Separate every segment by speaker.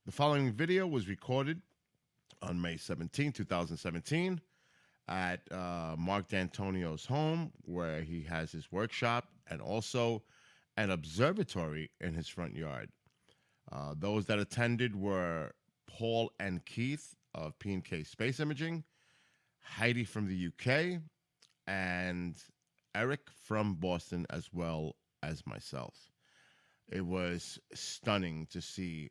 Speaker 1: The following video was recorded on May 17, 2017 at Marc D'Antonio's home, where he has his workshop and also an observatory in his front yard. Those that attended were Paul and Keith of P&K Space Imaging, Heidi from the UK, and Eric from Boston, as well as myself. It was stunning to see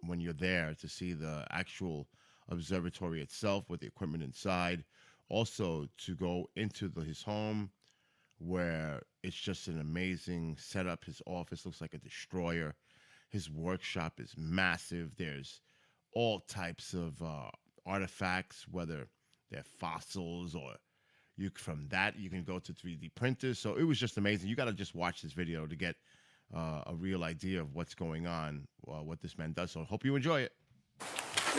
Speaker 1: when you're there, to see the actual observatory itself with the equipment inside. Also to go into his home, where it's just an amazing setup. His office looks like a destroyer. His workshop is massive. There's all types of artifacts, whether they're fossils or from that you can go to 3D printers. So it was just amazing. You got to just watch this video to get a real idea of what's going on, what this man does. So I hope you enjoy it.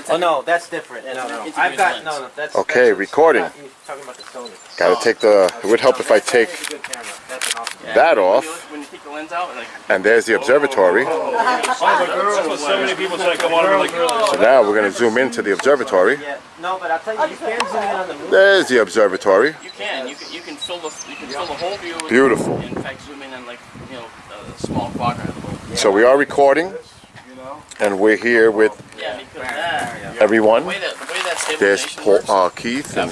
Speaker 2: Oh no, that's different. No. I've got that's
Speaker 1: okay. That's recording.
Speaker 2: You're talking about the Sony.
Speaker 1: Gotta take the. It would help if I take that off.
Speaker 3: When you take the lens out, like,
Speaker 1: and there's the observatory.
Speaker 3: That's what so many people say. Come on, like.
Speaker 1: So now we're gonna zoom into the observatory.
Speaker 2: Yeah. No, but I'll tell you, you can zoom in on the moon.
Speaker 1: There's the observatory.
Speaker 3: You can fill the whole view.
Speaker 1: Beautiful.
Speaker 3: In fact, zoom in on like a small quadrant.
Speaker 1: So we are recording, and we're here with everyone.
Speaker 3: The way that
Speaker 1: There's Paul, Keith, and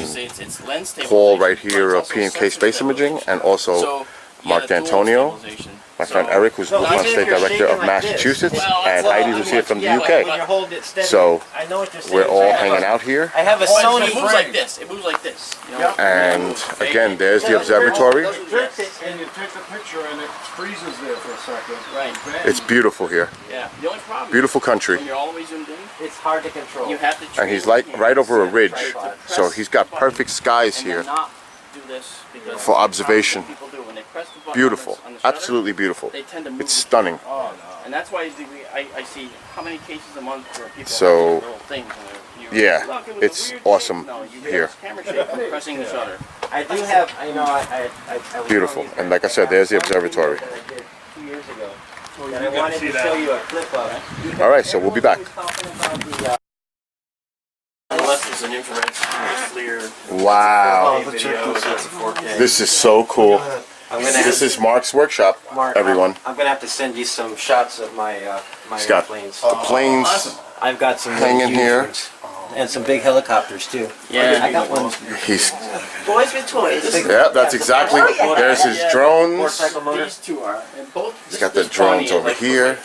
Speaker 1: Paul right here of P&K Space Imaging, and also Marc D'Antonio, my friend Eric, who's Brooklyn State Director of Massachusetts, and Heidi, who's here from the UK. So we're all hanging out here.
Speaker 2: I have a Sony.
Speaker 3: It moves like this. It moves like this.
Speaker 1: And again, there's the observatory.
Speaker 4: And you take the picture and it freezes there for a second.
Speaker 3: Right.
Speaker 1: It's beautiful here.
Speaker 3: Yeah. The only problem.
Speaker 1: Beautiful country.
Speaker 3: When you're all the way zoomed in,
Speaker 2: it's hard to control.
Speaker 3: you have to.
Speaker 1: And he's like right over a ridge, so he's got perfect skies here for observation. Beautiful, absolutely beautiful. It's stunning.
Speaker 3: And that's why I see how many cases a month where people
Speaker 1: So,
Speaker 3: have little things.
Speaker 1: yeah, it's awesome here.
Speaker 3: Camera shake and pressing the shutter.
Speaker 2: I do have, I
Speaker 1: Beautiful. And like I said, there's the observatory.
Speaker 2: 2 years ago. And I wanted to show you a clip of.
Speaker 1: All right, so we'll be back.
Speaker 3: Unless it's an infrared clear.
Speaker 1: Wow,
Speaker 3: Video, so it's a 4K.
Speaker 1: this is so cool. This is Marc's workshop,
Speaker 2: Mark,
Speaker 1: everyone.
Speaker 2: I'm gonna have to send you some shots of my
Speaker 1: He's got
Speaker 2: planes.
Speaker 1: the planes
Speaker 2: I've got some
Speaker 1: hanging
Speaker 2: huge
Speaker 1: here.
Speaker 2: ones. And some big helicopters too.
Speaker 3: Yeah.
Speaker 2: I got one.
Speaker 1: He's,
Speaker 5: Boys with toys.
Speaker 1: yeah, that's exactly, there's his drones.
Speaker 2: Motorcycle motor.
Speaker 3: These two are. And both.
Speaker 1: He's got the drones over here.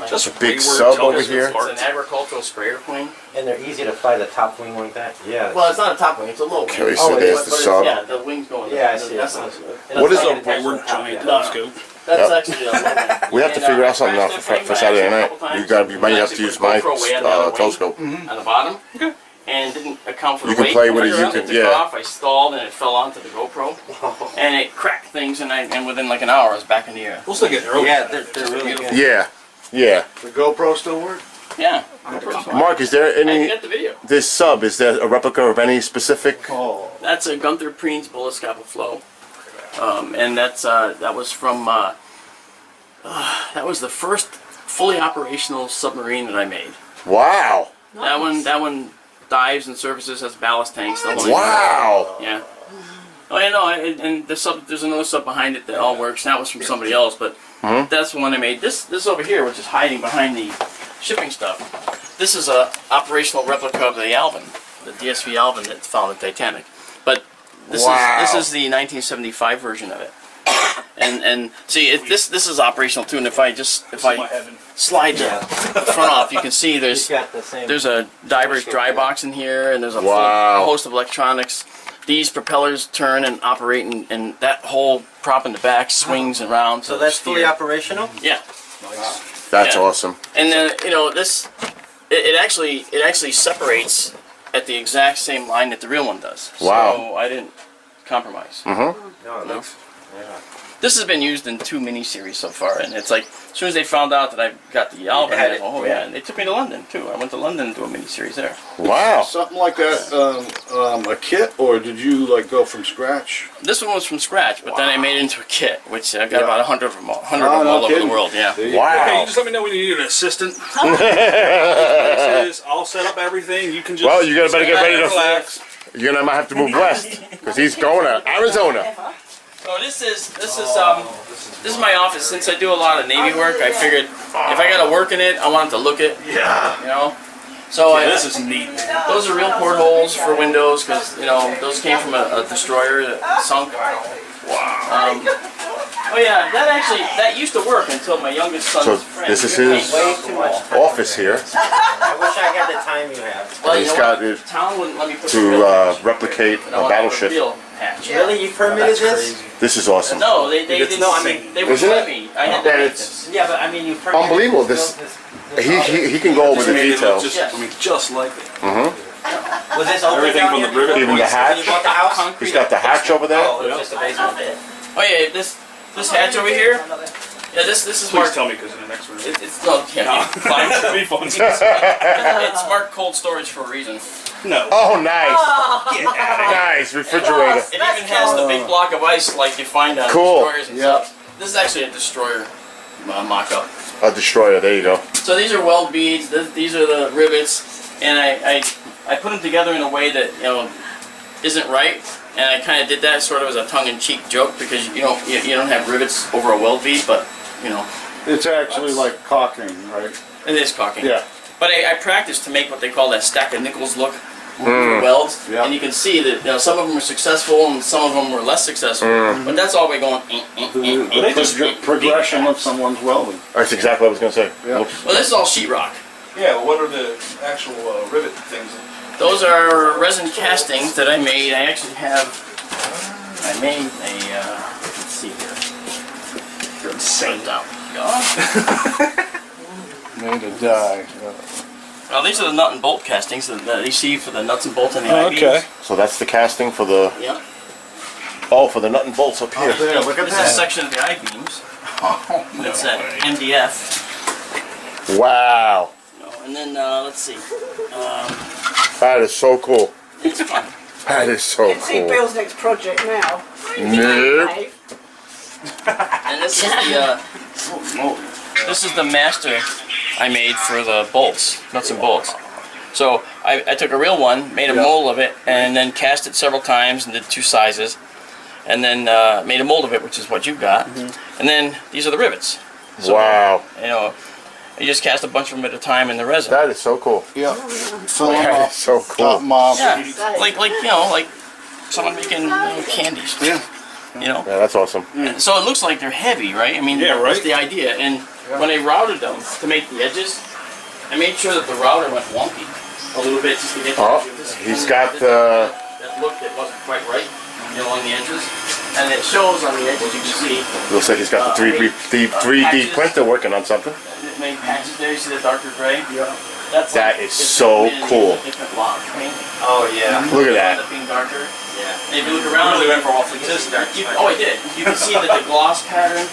Speaker 3: Just
Speaker 1: a big sub over here.
Speaker 3: It's an agricultural sprayer plane.
Speaker 2: And they're easy to fly the top wing like that. Yeah.
Speaker 3: Well, it's not a top wing. It's a low wing.
Speaker 1: Okay, so there's the sub.
Speaker 3: Yeah, the wing's going.
Speaker 2: Yeah, I see.
Speaker 3: That's
Speaker 1: What is a
Speaker 3: giant telescope? That's actually a low wing.
Speaker 1: We have to figure out something out for Saturday night. You might have to use my telescope.
Speaker 3: On the bottom. Okay. And didn't account for the
Speaker 1: You can
Speaker 3: weight.
Speaker 1: play with it, you
Speaker 3: When I
Speaker 1: can-
Speaker 3: took
Speaker 1: yeah.
Speaker 3: off, I stalled and it fell onto the GoPro, and it cracked things. And within like an hour, I was back in the air.
Speaker 4: We'll still get early.
Speaker 2: Yeah, they're really good.
Speaker 1: Yeah, yeah.
Speaker 4: The GoPro still work?
Speaker 3: Yeah.
Speaker 1: Mark, is there
Speaker 3: And you
Speaker 1: any,
Speaker 3: got the video.
Speaker 1: this sub, is there a replica of any specific?
Speaker 4: Oh.
Speaker 3: That's a Gunther Preen's Bullet Flow, and that was from that was the first fully operational submarine that I made.
Speaker 1: Wow,
Speaker 3: That one dives and surfaces, has ballast tanks. The whole
Speaker 1: wow.
Speaker 3: Yeah. Oh, yeah, no, and there's another sub behind it that all works. That was from somebody else, but that's the one I made. This over here, which is hiding behind the shipping stuff, this is a operational replica of the Alvin, the DSV Alvin that's found in Titanic. But this is the 1975 version of it. And see, this is operational too. And if I slide the front off, you can see there's a diver's dry box in here, and there's a full host of electronics. These propellers turn and operate, and that whole prop in the back swings around.
Speaker 2: So that's fully operational?
Speaker 3: Yeah.
Speaker 1: That's
Speaker 3: Yeah.
Speaker 1: awesome.
Speaker 3: And then this, it actually separates at the exact same line that the real one does.
Speaker 1: Wow.
Speaker 3: So I didn't compromise.
Speaker 2: No, that's,
Speaker 3: This has been used in 2 miniseries so far, and it's like as soon as they found out that I got the Alvin, and they took me to London too. I went to London to do a miniseries there.
Speaker 1: Wow.
Speaker 4: Something like that, a kit, or did you like go from scratch?
Speaker 3: This one was from scratch, but then I made it into a kit, which I got about 100 of them all,
Speaker 4: no
Speaker 3: over the
Speaker 4: kidding.
Speaker 3: world. Yeah.
Speaker 1: Wow.
Speaker 4: Hey, just let me know when you need an assistant.
Speaker 6: this. I'll set up everything. You can just.
Speaker 1: Well, you gotta better get ready to
Speaker 6: relax.
Speaker 1: You're gonna might have to move west because he's going to Arizona.
Speaker 3: So this is my office. Since I do a lot of Navy work, I figured if I gotta work in it, I want it to look it.
Speaker 6: Yeah.
Speaker 3: You know. So
Speaker 6: This is neat.
Speaker 3: those are real portholes for windows because you know those came from a destroyer that sunk. Wow. Oh yeah, that used to work until my youngest son's
Speaker 1: So
Speaker 3: friend.
Speaker 1: this is his office here.
Speaker 2: I wish I had the time you have.
Speaker 3: Well,
Speaker 1: He's
Speaker 3: you know
Speaker 1: got
Speaker 3: what?
Speaker 1: it
Speaker 3: Town wouldn't let me put the
Speaker 1: to
Speaker 3: real patch.
Speaker 1: replicate
Speaker 3: And
Speaker 1: a
Speaker 3: I wanted to put
Speaker 1: battleship.
Speaker 3: real patch.
Speaker 2: Really, you permitted this?
Speaker 1: This is awesome.
Speaker 3: No, they didn't.
Speaker 2: no, I mean,
Speaker 3: they wouldn't
Speaker 1: isn't
Speaker 3: let
Speaker 1: it?
Speaker 3: me. I had to
Speaker 1: And
Speaker 3: make
Speaker 1: it's
Speaker 3: this.
Speaker 2: Yeah, but I mean, you permitted
Speaker 1: unbelievable.
Speaker 2: this.
Speaker 1: He can go over the
Speaker 6: Made it look
Speaker 1: details.
Speaker 6: just, I mean, just like it.
Speaker 2: Was this open
Speaker 6: Everything
Speaker 2: down
Speaker 6: from
Speaker 2: here
Speaker 6: the rivet
Speaker 1: Even the
Speaker 6: points.
Speaker 1: hatch.
Speaker 2: when you bought the house?
Speaker 3: Concrete.
Speaker 1: He's got the hatch over there.
Speaker 2: Oh, it was just a basement.
Speaker 3: Oh yeah, this hatch over here. Yeah, this is
Speaker 6: Please
Speaker 3: Mark.
Speaker 6: tell me because in the next room.
Speaker 3: It's no, yeah, fine.
Speaker 6: It'll be fun.
Speaker 3: It's marked cold storage for a reason.
Speaker 6: No.
Speaker 1: Oh, nice,
Speaker 6: Get out of here.
Speaker 1: nice refrigerator.
Speaker 3: It even has the big block of ice like you find on
Speaker 1: Cool.
Speaker 3: destroyers and
Speaker 1: Yeah.
Speaker 3: stuff. This is actually a destroyer mock-up.
Speaker 1: A destroyer. There you go.
Speaker 3: So these are weld beads. These are the rivets, and I put them together in a way that isn't right. And I kind of did that sort of as a tongue-in-cheek joke because you don't have rivets over a weld bead, but
Speaker 4: It's actually like caulking, right?
Speaker 3: it is caulking.
Speaker 4: Yeah.
Speaker 3: But I practiced to make what they call that stack of nickels look for welds,
Speaker 4: Yeah.
Speaker 3: and you can see that some of them were successful and some of them were less successful. But that's all by going.
Speaker 4: The progression of someone's welding.
Speaker 1: That's exactly what I was gonna say.
Speaker 4: Yeah.
Speaker 1: Looks-
Speaker 3: Well, this is all sheetrock.
Speaker 6: Yeah, well, what are the actual rivet things?
Speaker 3: Those are resin castings that I made. I actually have. I made a. Let's see here.
Speaker 6: You're insane.
Speaker 3: Down.
Speaker 4: Made to die.
Speaker 3: Well, these are the nut and bolt castings that you see for the nuts and bolts and the I-beams.
Speaker 4: Okay.
Speaker 1: So that's the casting for the
Speaker 3: Yep.
Speaker 1: for the nut and bolts up here.
Speaker 4: There, look at
Speaker 3: This is a
Speaker 4: that.
Speaker 3: section of the I-beams. That's an MDF.
Speaker 1: Wow,
Speaker 3: And then let's see.
Speaker 1: that is so cool.
Speaker 3: It's fun.
Speaker 1: That is so
Speaker 5: See
Speaker 1: cool.
Speaker 5: Bill's next project now.
Speaker 1: Nope.
Speaker 3: And this is the this is the master I made for the bolts, nuts and bolts. So I took a real one, made a mold of it, and then cast it several times and did 2 sizes, and then made a mold of it, which is what you got. And then these are the rivets. So,
Speaker 1: Wow,
Speaker 3: you just cast a bunch of them at a time in the resin.
Speaker 1: that is so cool.
Speaker 4: Yeah. Fill them
Speaker 1: That
Speaker 4: up.
Speaker 1: is so
Speaker 4: Top
Speaker 1: cool.
Speaker 4: 'em off.
Speaker 3: Yeah, like someone making candies.
Speaker 6: Yeah.
Speaker 1: Yeah, that's awesome.
Speaker 3: So it looks like they're heavy, right? I mean,
Speaker 6: Yeah,
Speaker 3: that's
Speaker 6: right.
Speaker 3: the idea. And when I routed them to make the edges, I made sure that the router went wonky a little bit just to get
Speaker 1: Oh,
Speaker 3: this
Speaker 1: he's got the.
Speaker 3: that look that wasn't quite right along the edges, and it shows on the edges. You can see
Speaker 1: Looks like he's got the 3D printer working on something.
Speaker 3: many patches there. You see the darker gray?
Speaker 6: Yeah.
Speaker 3: That's
Speaker 1: That
Speaker 3: like
Speaker 1: is
Speaker 3: different
Speaker 1: so
Speaker 3: wind,
Speaker 1: cool.
Speaker 3: Different lot of paint.
Speaker 2: Oh, yeah.
Speaker 1: Look at
Speaker 3: It
Speaker 1: that.
Speaker 3: ends up being darker.
Speaker 2: Yeah.
Speaker 3: And if you look around,
Speaker 6: Really went for all
Speaker 3: you
Speaker 6: this.
Speaker 3: can see- oh, I did. You can see that the gloss pattern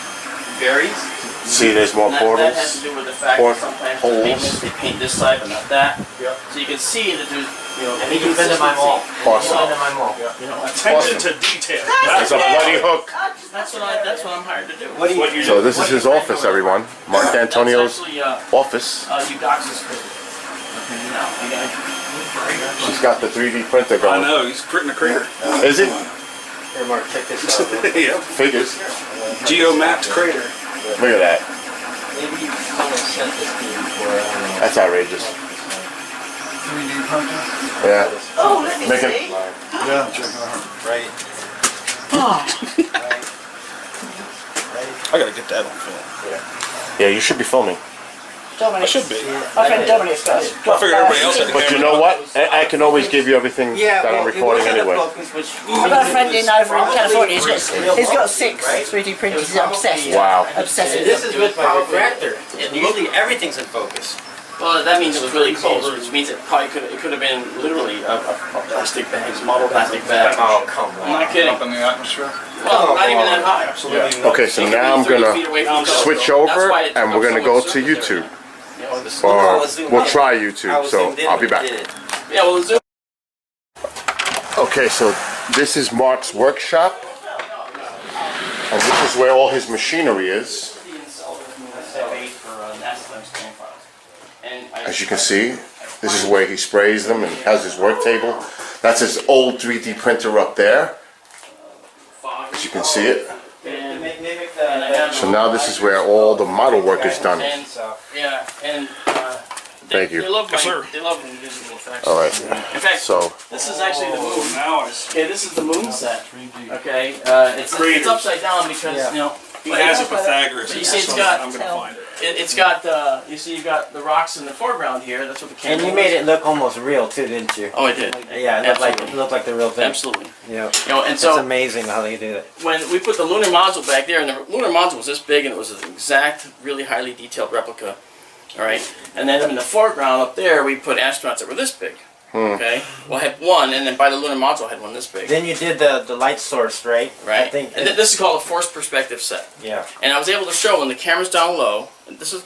Speaker 3: varies.
Speaker 1: See, there's more
Speaker 3: And that has
Speaker 1: portals.
Speaker 3: to do with the fact
Speaker 1: Port
Speaker 3: that sometimes
Speaker 1: holes.
Speaker 3: the pigments, they paint this side but not that.
Speaker 6: Yeah.
Speaker 3: So you can see that there's,
Speaker 2: And he can visit my mall.
Speaker 1: Awesome.
Speaker 2: Visit my mall.
Speaker 6: Attention to detail.
Speaker 1: There's a bloody hook.
Speaker 3: That's what I'm hired to do.
Speaker 2: What do you
Speaker 1: So this is his office, everyone. Mark D'Antonio's
Speaker 3: That's actually
Speaker 1: office.
Speaker 3: Eudoxus code. Okay, now I got.
Speaker 1: He's got the 3D printer
Speaker 6: I
Speaker 1: going.
Speaker 6: know, he's printing a crater.
Speaker 1: Is he?
Speaker 2: Here, Mark, check this out.
Speaker 6: Yep.
Speaker 1: Figures.
Speaker 6: Geo-mapped crater.
Speaker 1: Look at that.
Speaker 2: Maybe someone sent this to you before. I don't know.
Speaker 1: That's outrageous. Yeah.
Speaker 5: Oh, let me
Speaker 1: Make it-
Speaker 5: see.
Speaker 4: Yeah, check it out.
Speaker 2: Right.
Speaker 6: I gotta get that on film.
Speaker 1: Yeah, you should be filming.
Speaker 6: I
Speaker 5: Dominic.
Speaker 6: should be.
Speaker 5: I think Dominic first.
Speaker 6: I figured everybody else had the
Speaker 1: But you
Speaker 6: camera.
Speaker 1: know what? I can always give you everything that I'm recording anyway.
Speaker 5: I've got a friend in over in California. He's got 6 3D printers. He's obsessed.
Speaker 1: Wow.
Speaker 5: Obsessed with
Speaker 2: This
Speaker 5: them.
Speaker 2: is with power reactor. Usually everything's in focus.
Speaker 3: Well, that means it was really close, which means it probably could have been literally a plastic bag, a model plastic bag.
Speaker 2: Oh, come
Speaker 3: I'm
Speaker 2: on.
Speaker 3: not kidding.
Speaker 4: Up in the atmosphere.
Speaker 3: Well, not even that high.
Speaker 6: Absolutely.
Speaker 1: Okay, so now I'm gonna switch over and we're gonna go to YouTube. Or we'll try YouTube, so I'll be back.
Speaker 3: Yeah, well, the Zoom.
Speaker 1: Okay, so this is Mark's workshop. And this is where all his machinery is.
Speaker 3: And I
Speaker 1: as you can see, this is where he sprays them and has his work table. That's his old 3D printer up there, as you can see it. So now this is where all the model work is done. Thank you.
Speaker 3: They love when you do visual effects.
Speaker 1: All right.
Speaker 3: In fact,
Speaker 1: So
Speaker 3: this is actually the moon.
Speaker 6: Now I see.
Speaker 3: Okay, this is the moon set. Okay, it's upside down because you know.
Speaker 6: It has a Pythagoras.
Speaker 3: You see,
Speaker 6: I'm gonna find it.
Speaker 3: It's got you see, you've got the rocks in the foreground here. That's what the camera.
Speaker 2: And you made it look almost real too, didn't you?
Speaker 3: Oh, I did.
Speaker 2: Yeah, it looked like the real thing.
Speaker 3: Absolutely.
Speaker 2: Yeah.
Speaker 3: You know, and
Speaker 2: It's
Speaker 3: so
Speaker 2: amazing how they do it.
Speaker 3: when we put the lunar module back there, and the lunar module was this big, and it was an exact, really highly detailed replica. All right, and then in the foreground up there, we put astronauts that were this big. Okay, well, I had one, and then by the lunar module, I had one this big.
Speaker 2: Then you did the light source, right?
Speaker 3: Right.
Speaker 2: I think.
Speaker 3: And this is called a forced perspective set.
Speaker 2: Yeah.
Speaker 3: And I was able to show when the camera's down low, and this is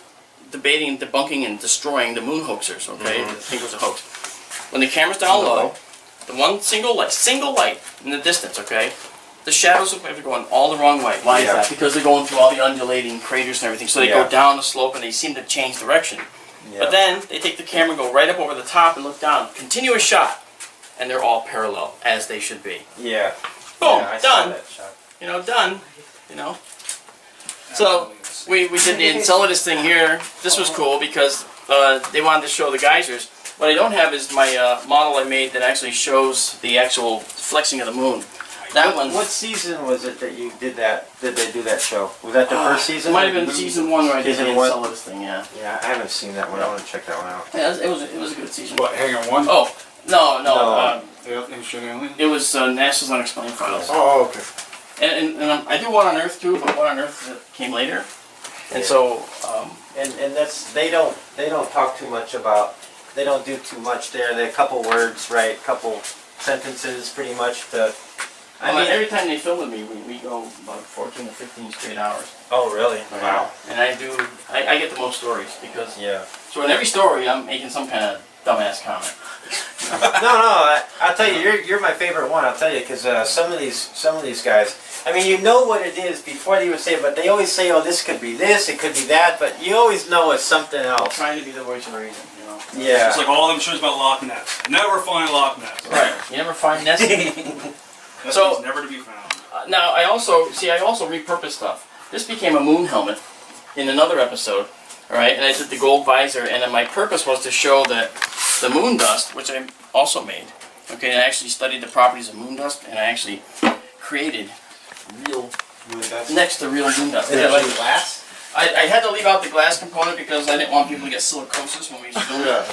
Speaker 3: debating, debunking, and destroying the moon hoaxers, okay? I think it was a hoax. When the camera's down low, the one single light in the distance, okay? The shadows look like they're going all the wrong way. Why is
Speaker 2: Yeah.
Speaker 3: that? Because they're going through all the undulating craters and everything. So they go down the slope and they seem to change direction.
Speaker 2: Yeah.
Speaker 3: But then they take the camera, go right up over the top and look down. Continuous shot. And they're all parallel, as they should be.
Speaker 2: Yeah.
Speaker 3: Boom,
Speaker 2: Yeah, I saw
Speaker 3: done.
Speaker 2: that shot.
Speaker 3: You know, done. You know. So we did the Enceladus thing here. This was cool because they wanted to show the geysers. What I don't have is my model I made that actually shows the actual flexing of the moon. That one.
Speaker 2: What season was it that you did that? Did they do that show? Was that the first season?
Speaker 3: It might have been season 1 where I did the
Speaker 2: Season one?
Speaker 3: Enceladus thing. Yeah.
Speaker 2: Yeah, I haven't seen that one. I want to check that one out.
Speaker 3: Yeah, it was a good season.
Speaker 6: What, hang on one?
Speaker 3: Oh no.
Speaker 2: No.
Speaker 3: It was NASA's Unexplained Files.
Speaker 6: Oh, okay.
Speaker 3: And I do one on Earth too, but one on Earth came later. And so.
Speaker 2: And that's they don't talk too much about. They don't do too much there. They're a couple words, right? Couple sentences, pretty much. I mean,
Speaker 3: every time they film with me, we go about 14 or 15 straight hours.
Speaker 2: oh really? Wow.
Speaker 3: And I get the most stories because.
Speaker 2: Yeah.
Speaker 3: So in every story, I'm making some kind of dumbass comment.
Speaker 2: No, I'll tell you, you're my favorite one. I'll tell you, because some of these guys, I mean, you know what it is before they even say it, but they always say, oh, this could be this, it could be that, but you always know it's something
Speaker 3: I'm
Speaker 2: else.
Speaker 3: trying to be the voice of reason, you know.
Speaker 2: Yeah.
Speaker 6: It's like all them shows about Loch Ness. Never find Loch Ness.
Speaker 3: Right. You never find Nessie.
Speaker 6: That
Speaker 3: So-
Speaker 6: thing's never to be found.
Speaker 3: Now I also repurpose stuff. This became a moon helmet in another episode. All right, and I did the gold visor, and then my purpose was to show that the moon dust, which I also made, okay, and I actually studied the properties of moon dust, and I actually created real, next to real moon dust.
Speaker 2: Is it like glass?
Speaker 3: I had to leave out the glass component because I didn't want people to get silicosis when we used to do it.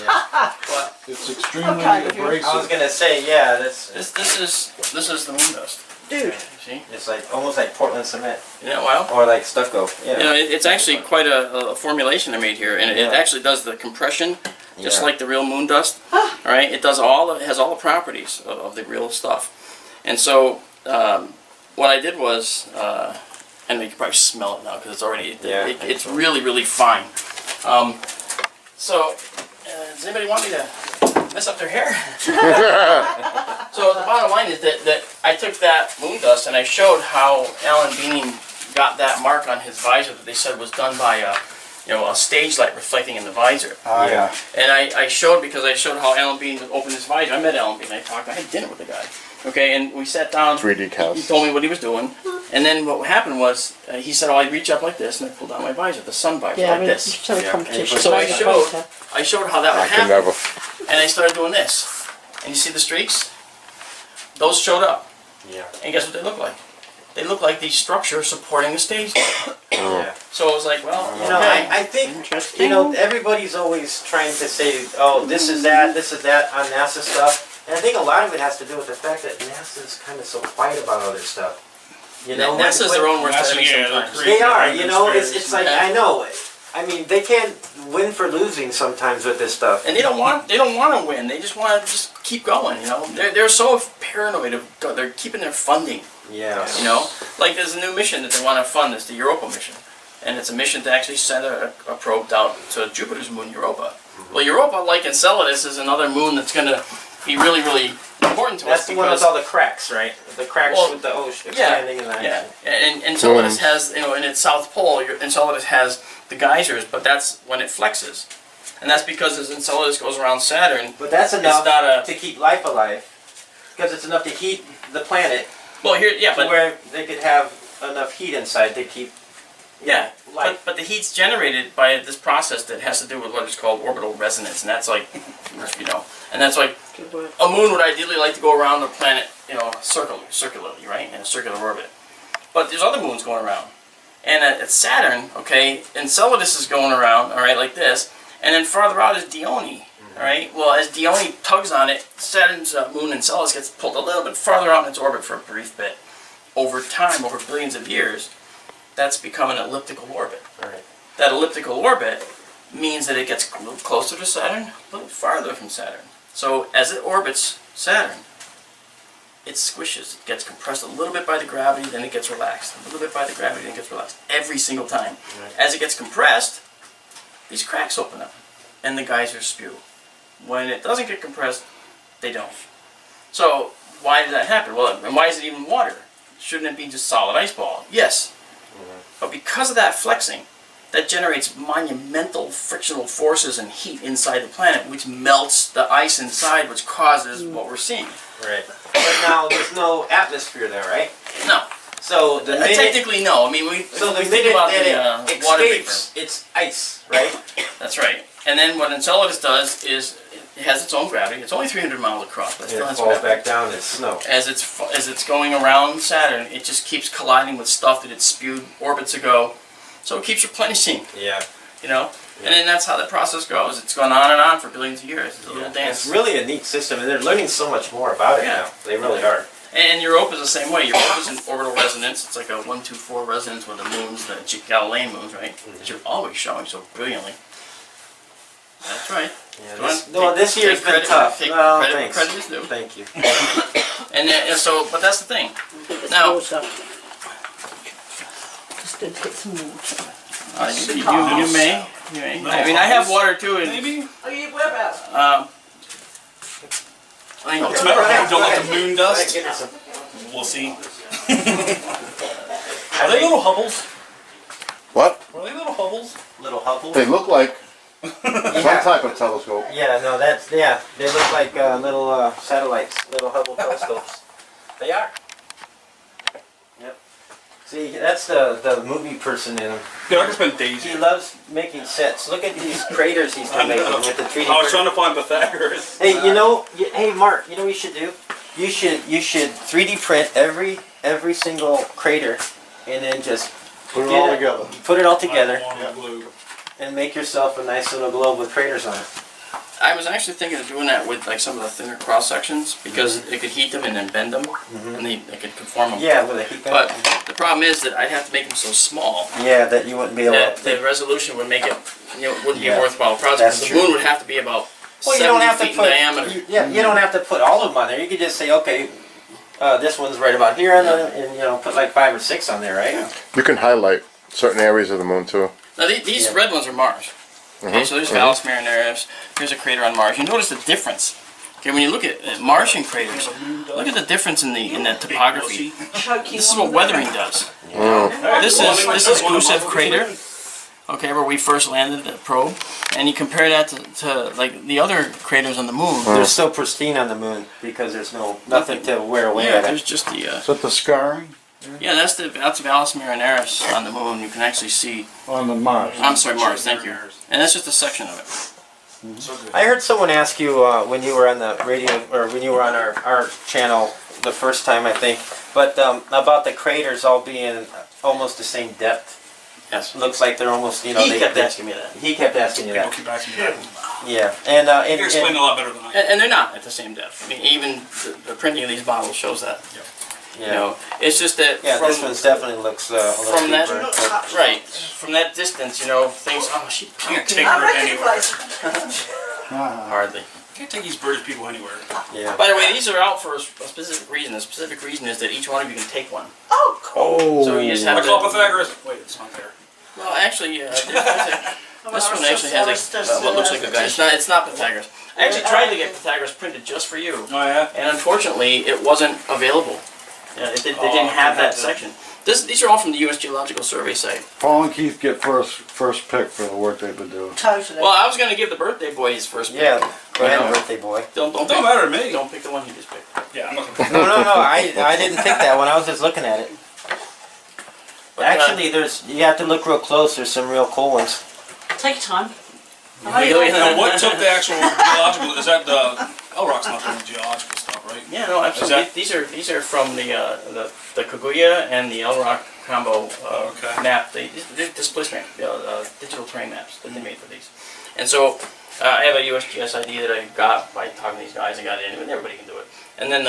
Speaker 3: But
Speaker 6: It's extremely
Speaker 5: kind of
Speaker 6: abrasive.
Speaker 2: I was gonna say, yeah,
Speaker 3: this is the moon dust.
Speaker 5: Dude.
Speaker 3: See?
Speaker 2: it's like almost like Portland cement
Speaker 3: Yeah, well.
Speaker 2: or like stucco. Yeah.
Speaker 3: You know, it's actually quite a formulation I made here, and it actually does the compression, just like the real moon dust. All right, it has all the properties of the real stuff, and so what I did was, and you can probably smell it now because it's already it's really fine. So, does anybody want me to mess up their hair? So the bottom line is that I took that moon dust and I showed how Alan Bean got that mark on his visor that they said was done by a stage light reflecting in the visor.
Speaker 2: Yeah.
Speaker 3: And I showed how Alan Bean would open his visor. I met Alan Bean. I had dinner with the guy. Okay, and we sat down.
Speaker 1: 3D cows.
Speaker 3: He told me what he was doing, and then what happened was he said, "Oh, I'd reach up like this and I'd pull down my visor, the sun visor,
Speaker 5: Yeah, I
Speaker 3: like
Speaker 5: mean,
Speaker 3: this."
Speaker 5: show the competition.
Speaker 3: So I showed how that
Speaker 1: I
Speaker 3: would
Speaker 1: can
Speaker 3: happen,
Speaker 1: never.
Speaker 3: and I started doing this. And you see the streaks? Those showed up.
Speaker 2: Yeah.
Speaker 3: And guess what they look like? They look like these structures supporting the stage.
Speaker 2: Yeah.
Speaker 3: So I was like, well,
Speaker 2: You know,
Speaker 3: okay.
Speaker 2: I think,
Speaker 5: Interesting.
Speaker 2: you know, everybody's always trying to say, oh, this is that on NASA stuff. And I think a lot of it has to do with the fact that NASA's kind of so quiet about other stuff. You know,
Speaker 3: NASA's their own worst
Speaker 6: NASA,
Speaker 3: enemy
Speaker 6: yeah,
Speaker 3: sometimes.
Speaker 6: they're
Speaker 2: They are,
Speaker 6: crazy
Speaker 2: you know,
Speaker 6: conspirators.
Speaker 2: it's like,
Speaker 3: Yeah.
Speaker 2: I know. I mean, they can't win for losing sometimes with this stuff.
Speaker 3: And they don't want to win. They just want to just keep going. You know, they're so paranoid of they're keeping their funding.
Speaker 2: Yeah.
Speaker 3: You know, like there's a new mission that they want to fund. It's the Europa mission, and it's a mission to actually send a probe down to Jupiter's moon, Europa. Well, Europa, like Enceladus, is another moon that's going to be really important to
Speaker 2: That's
Speaker 3: us
Speaker 2: the one with all the cracks, right? The cracks
Speaker 3: Well,
Speaker 2: with the ocean
Speaker 3: yeah,
Speaker 2: expanding and that.
Speaker 3: yeah. And Enceladus has, in its south pole, Enceladus has the geysers, but that's when it flexes. And that's because as Enceladus goes around Saturn,
Speaker 2: But that's
Speaker 3: it's
Speaker 2: enough
Speaker 3: not a
Speaker 2: to keep life alive, because it's enough to heat the planet
Speaker 3: well here yeah
Speaker 2: to
Speaker 3: but
Speaker 2: where they could have enough heat inside to keep
Speaker 3: yeah
Speaker 2: life.
Speaker 3: but the heat's generated by this process that has to do with what is called orbital resonance, and that's like and that's like a moon would ideally like to go around the planet circularly, right, in a circular orbit. But there's other moons going around. And at Saturn, okay, Enceladus is going around, all right, like this, and then farther out is Dione, all right? Well, as Dione tugs on it, Saturn's moon Enceladus gets pulled a little bit farther out in its orbit for a brief bit. Over time, over billions of years, that's become an elliptical orbit.
Speaker 2: Right.
Speaker 3: That elliptical orbit means that it gets a little closer to Saturn, a little farther from Saturn. So as it orbits Saturn, it squishes, it gets compressed a little bit by the gravity, then it gets relaxed. A little bit by the gravity, then it gets relaxed. Every single time.
Speaker 2: Right.
Speaker 3: As it gets compressed, these cracks open up, and the geysers spew. When it doesn't get compressed, they don't. So why did that happen? Well, and why is it even water? Shouldn't it be just solid ice ball? Yes. But because of that flexing, that generates monumental frictional forces and heat inside the planet, which melts the ice inside, which causes what we're seeing.
Speaker 2: Right. But now there's no atmosphere there, right?
Speaker 3: No.
Speaker 2: So the minute,
Speaker 3: Technically, no. I mean,
Speaker 2: so the
Speaker 3: we think
Speaker 2: minute
Speaker 3: about
Speaker 2: that
Speaker 3: the
Speaker 2: it
Speaker 3: water vapor.
Speaker 2: escapes, it's ice, right?
Speaker 3: That's right. And then what Enceladus does is it has its own gravity. It's only 300 miles across, but it
Speaker 2: And
Speaker 3: still
Speaker 2: it
Speaker 3: has
Speaker 2: falls
Speaker 3: gravity.
Speaker 2: back down as snow.
Speaker 3: As it's going around Saturn, it just keeps colliding with stuff that it spewed orbits ago. So it keeps replenishing,
Speaker 2: Yeah.
Speaker 3: you know? And then that's how the process goes. It's gone on and on for billions of years. It's a little dance.
Speaker 2: It's really a neat system, and they're learning so much more about it
Speaker 3: Yeah.
Speaker 2: now. They really are.
Speaker 3: And Europa is the same way. Europa is an orbital resonance. It's like a 1, 2, 4 resonance with the moons, the Galilean moons, right? That you're always showing so brilliantly. That's right.
Speaker 2: Yeah, this year's been tough.
Speaker 3: Take
Speaker 2: No,
Speaker 3: credit
Speaker 2: thanks.
Speaker 3: where credit is due.
Speaker 2: Thank you.
Speaker 3: And so, but that's the thing. Now,
Speaker 5: Just to get some water.
Speaker 3: you may. I mean, I have water too. And,
Speaker 6: Maybe?
Speaker 5: Oh, you whereabouts?
Speaker 3: I
Speaker 6: What's the matter? Don't like the moon dust?
Speaker 2: Get us some-
Speaker 6: We'll see. Are they little Hubbles?
Speaker 1: What?
Speaker 6: Are they little Hubbles?
Speaker 2: Little Hubble.
Speaker 1: They look like some
Speaker 2: Yeah.
Speaker 1: type of telescope.
Speaker 2: Yeah, no, they look like little satellites, little Hubble telescopes. They are. Yep. See, that's the movie person in him.
Speaker 6: Dude, I can spend days
Speaker 2: He
Speaker 6: here.
Speaker 2: loves making sets. Look at these craters he's
Speaker 6: I
Speaker 2: been making
Speaker 6: know.
Speaker 2: with the 3D
Speaker 6: I was
Speaker 2: printer.
Speaker 6: trying to find Pythagoras.
Speaker 2: Hey, hey Mark, you know what you should do? You should 3D print every single crater, and then just
Speaker 4: Put it all together.
Speaker 2: put it all together,
Speaker 6: I want a glue.
Speaker 2: and make yourself a nice little globe with craters on it.
Speaker 3: I was actually thinking of doing that with like some of the thinner cross sections because it could heat them and then bend them, and they could conform them.
Speaker 2: Yeah, with a heat gun.
Speaker 3: But the problem is that I'd have to make them so small
Speaker 2: Yeah, that you wouldn't be able
Speaker 3: that
Speaker 2: to.
Speaker 3: the resolution would make it, wouldn't be
Speaker 2: Yeah,
Speaker 3: a worthwhile project.
Speaker 2: that's
Speaker 3: The
Speaker 2: true.
Speaker 3: moon would have to be about
Speaker 2: Well, you
Speaker 3: 70
Speaker 2: don't have to
Speaker 3: feet in
Speaker 2: put.
Speaker 3: diameter.
Speaker 2: You don't have to put all of them on there. You could just say, okay, this one's right about here, and put like 5 or 6 on there, right?
Speaker 1: You can highlight certain areas of the moon too.
Speaker 3: Now these
Speaker 2: Yeah.
Speaker 3: red ones are Mars. Okay, so there's Valles Marineris. Here's a crater on Mars. You notice the difference. Okay, when you look at Martian craters, look at the difference in the topography. This is what weathering does. This is Gusev crater. Okay, where we first landed the probe, and you compare that to like the other craters on the moon.
Speaker 2: They're so pristine on the moon because there's nothing to wear away
Speaker 3: Yeah,
Speaker 2: at
Speaker 3: there's
Speaker 2: it.
Speaker 3: just the
Speaker 4: Is that the scarring
Speaker 3: that's Valles Marineris on the moon. You can actually see.
Speaker 4: on the Mars?
Speaker 3: I'm sorry, Mars. Thank you. And that's just a section of it.
Speaker 2: I heard someone ask you when you were on the radio, or when you were on our channel the first time, I think, but about the craters all being almost the same depth.
Speaker 3: Yes.
Speaker 2: Looks like they're almost,
Speaker 3: He
Speaker 2: they
Speaker 3: kept asking me that.
Speaker 2: He kept asking you
Speaker 6: People
Speaker 2: that.
Speaker 6: keep asking me that.
Speaker 2: Yeah, and
Speaker 6: You explain it a lot better than I can.
Speaker 3: And they're not at the same depth. I mean, even the printing of these bottles shows that.
Speaker 2: yeah,
Speaker 3: You know, it's just that
Speaker 2: yeah.
Speaker 3: from,
Speaker 2: This one definitely looks a little
Speaker 3: from that
Speaker 2: deeper.
Speaker 3: right from that distance, things. Oh, she
Speaker 6: Can't take
Speaker 5: I
Speaker 6: her anywhere.
Speaker 5: recognise.
Speaker 3: hardly.
Speaker 6: Can't take these British people anywhere.
Speaker 2: Yeah.
Speaker 3: By the way, these are out for a specific reason. The specific reason is that each one of you can take one.
Speaker 5: Oh, cool.
Speaker 3: So you just
Speaker 6: I
Speaker 3: have
Speaker 6: call
Speaker 3: to.
Speaker 6: Pythagoras. Wait, it's not there.
Speaker 3: Well, actually, this one actually has what looks like a guy. It's not Pythagoras. I actually tried to get Pythagoras printed just for you,
Speaker 6: Oh, yeah?
Speaker 3: and unfortunately, it wasn't available. They didn't have that section. These are all from the U.S. Geological Survey site.
Speaker 4: Paul and Keith get first pick for the work they've been doing.
Speaker 5: Totally.
Speaker 3: Well, I was going to give the birthday boy his first pick.
Speaker 2: Yeah, go ahead,
Speaker 3: No.
Speaker 2: birthday boy.
Speaker 3: Don't
Speaker 6: Don't
Speaker 3: pick,
Speaker 6: matter to me.
Speaker 3: Don't pick the one he just picked.
Speaker 6: Yeah, I'm not.
Speaker 2: No, I didn't pick that one. I was just looking at it.
Speaker 3: But,
Speaker 2: Actually, you have to look real close. There's some real cool ones.
Speaker 5: Take your time.
Speaker 6: Now, what took the actual geological? Is that the L-Rock's not doing the geological stuff, right?
Speaker 3: Yeah, no, absolutely.
Speaker 6: that-
Speaker 3: These are from the Kaguya and the L-Rock combo
Speaker 6: Okay.
Speaker 3: map. They're displacement digital terrain maps that they made for these. And so I have a USGS ID that I got by talking to these guys. I got it in, and everybody can do it. And then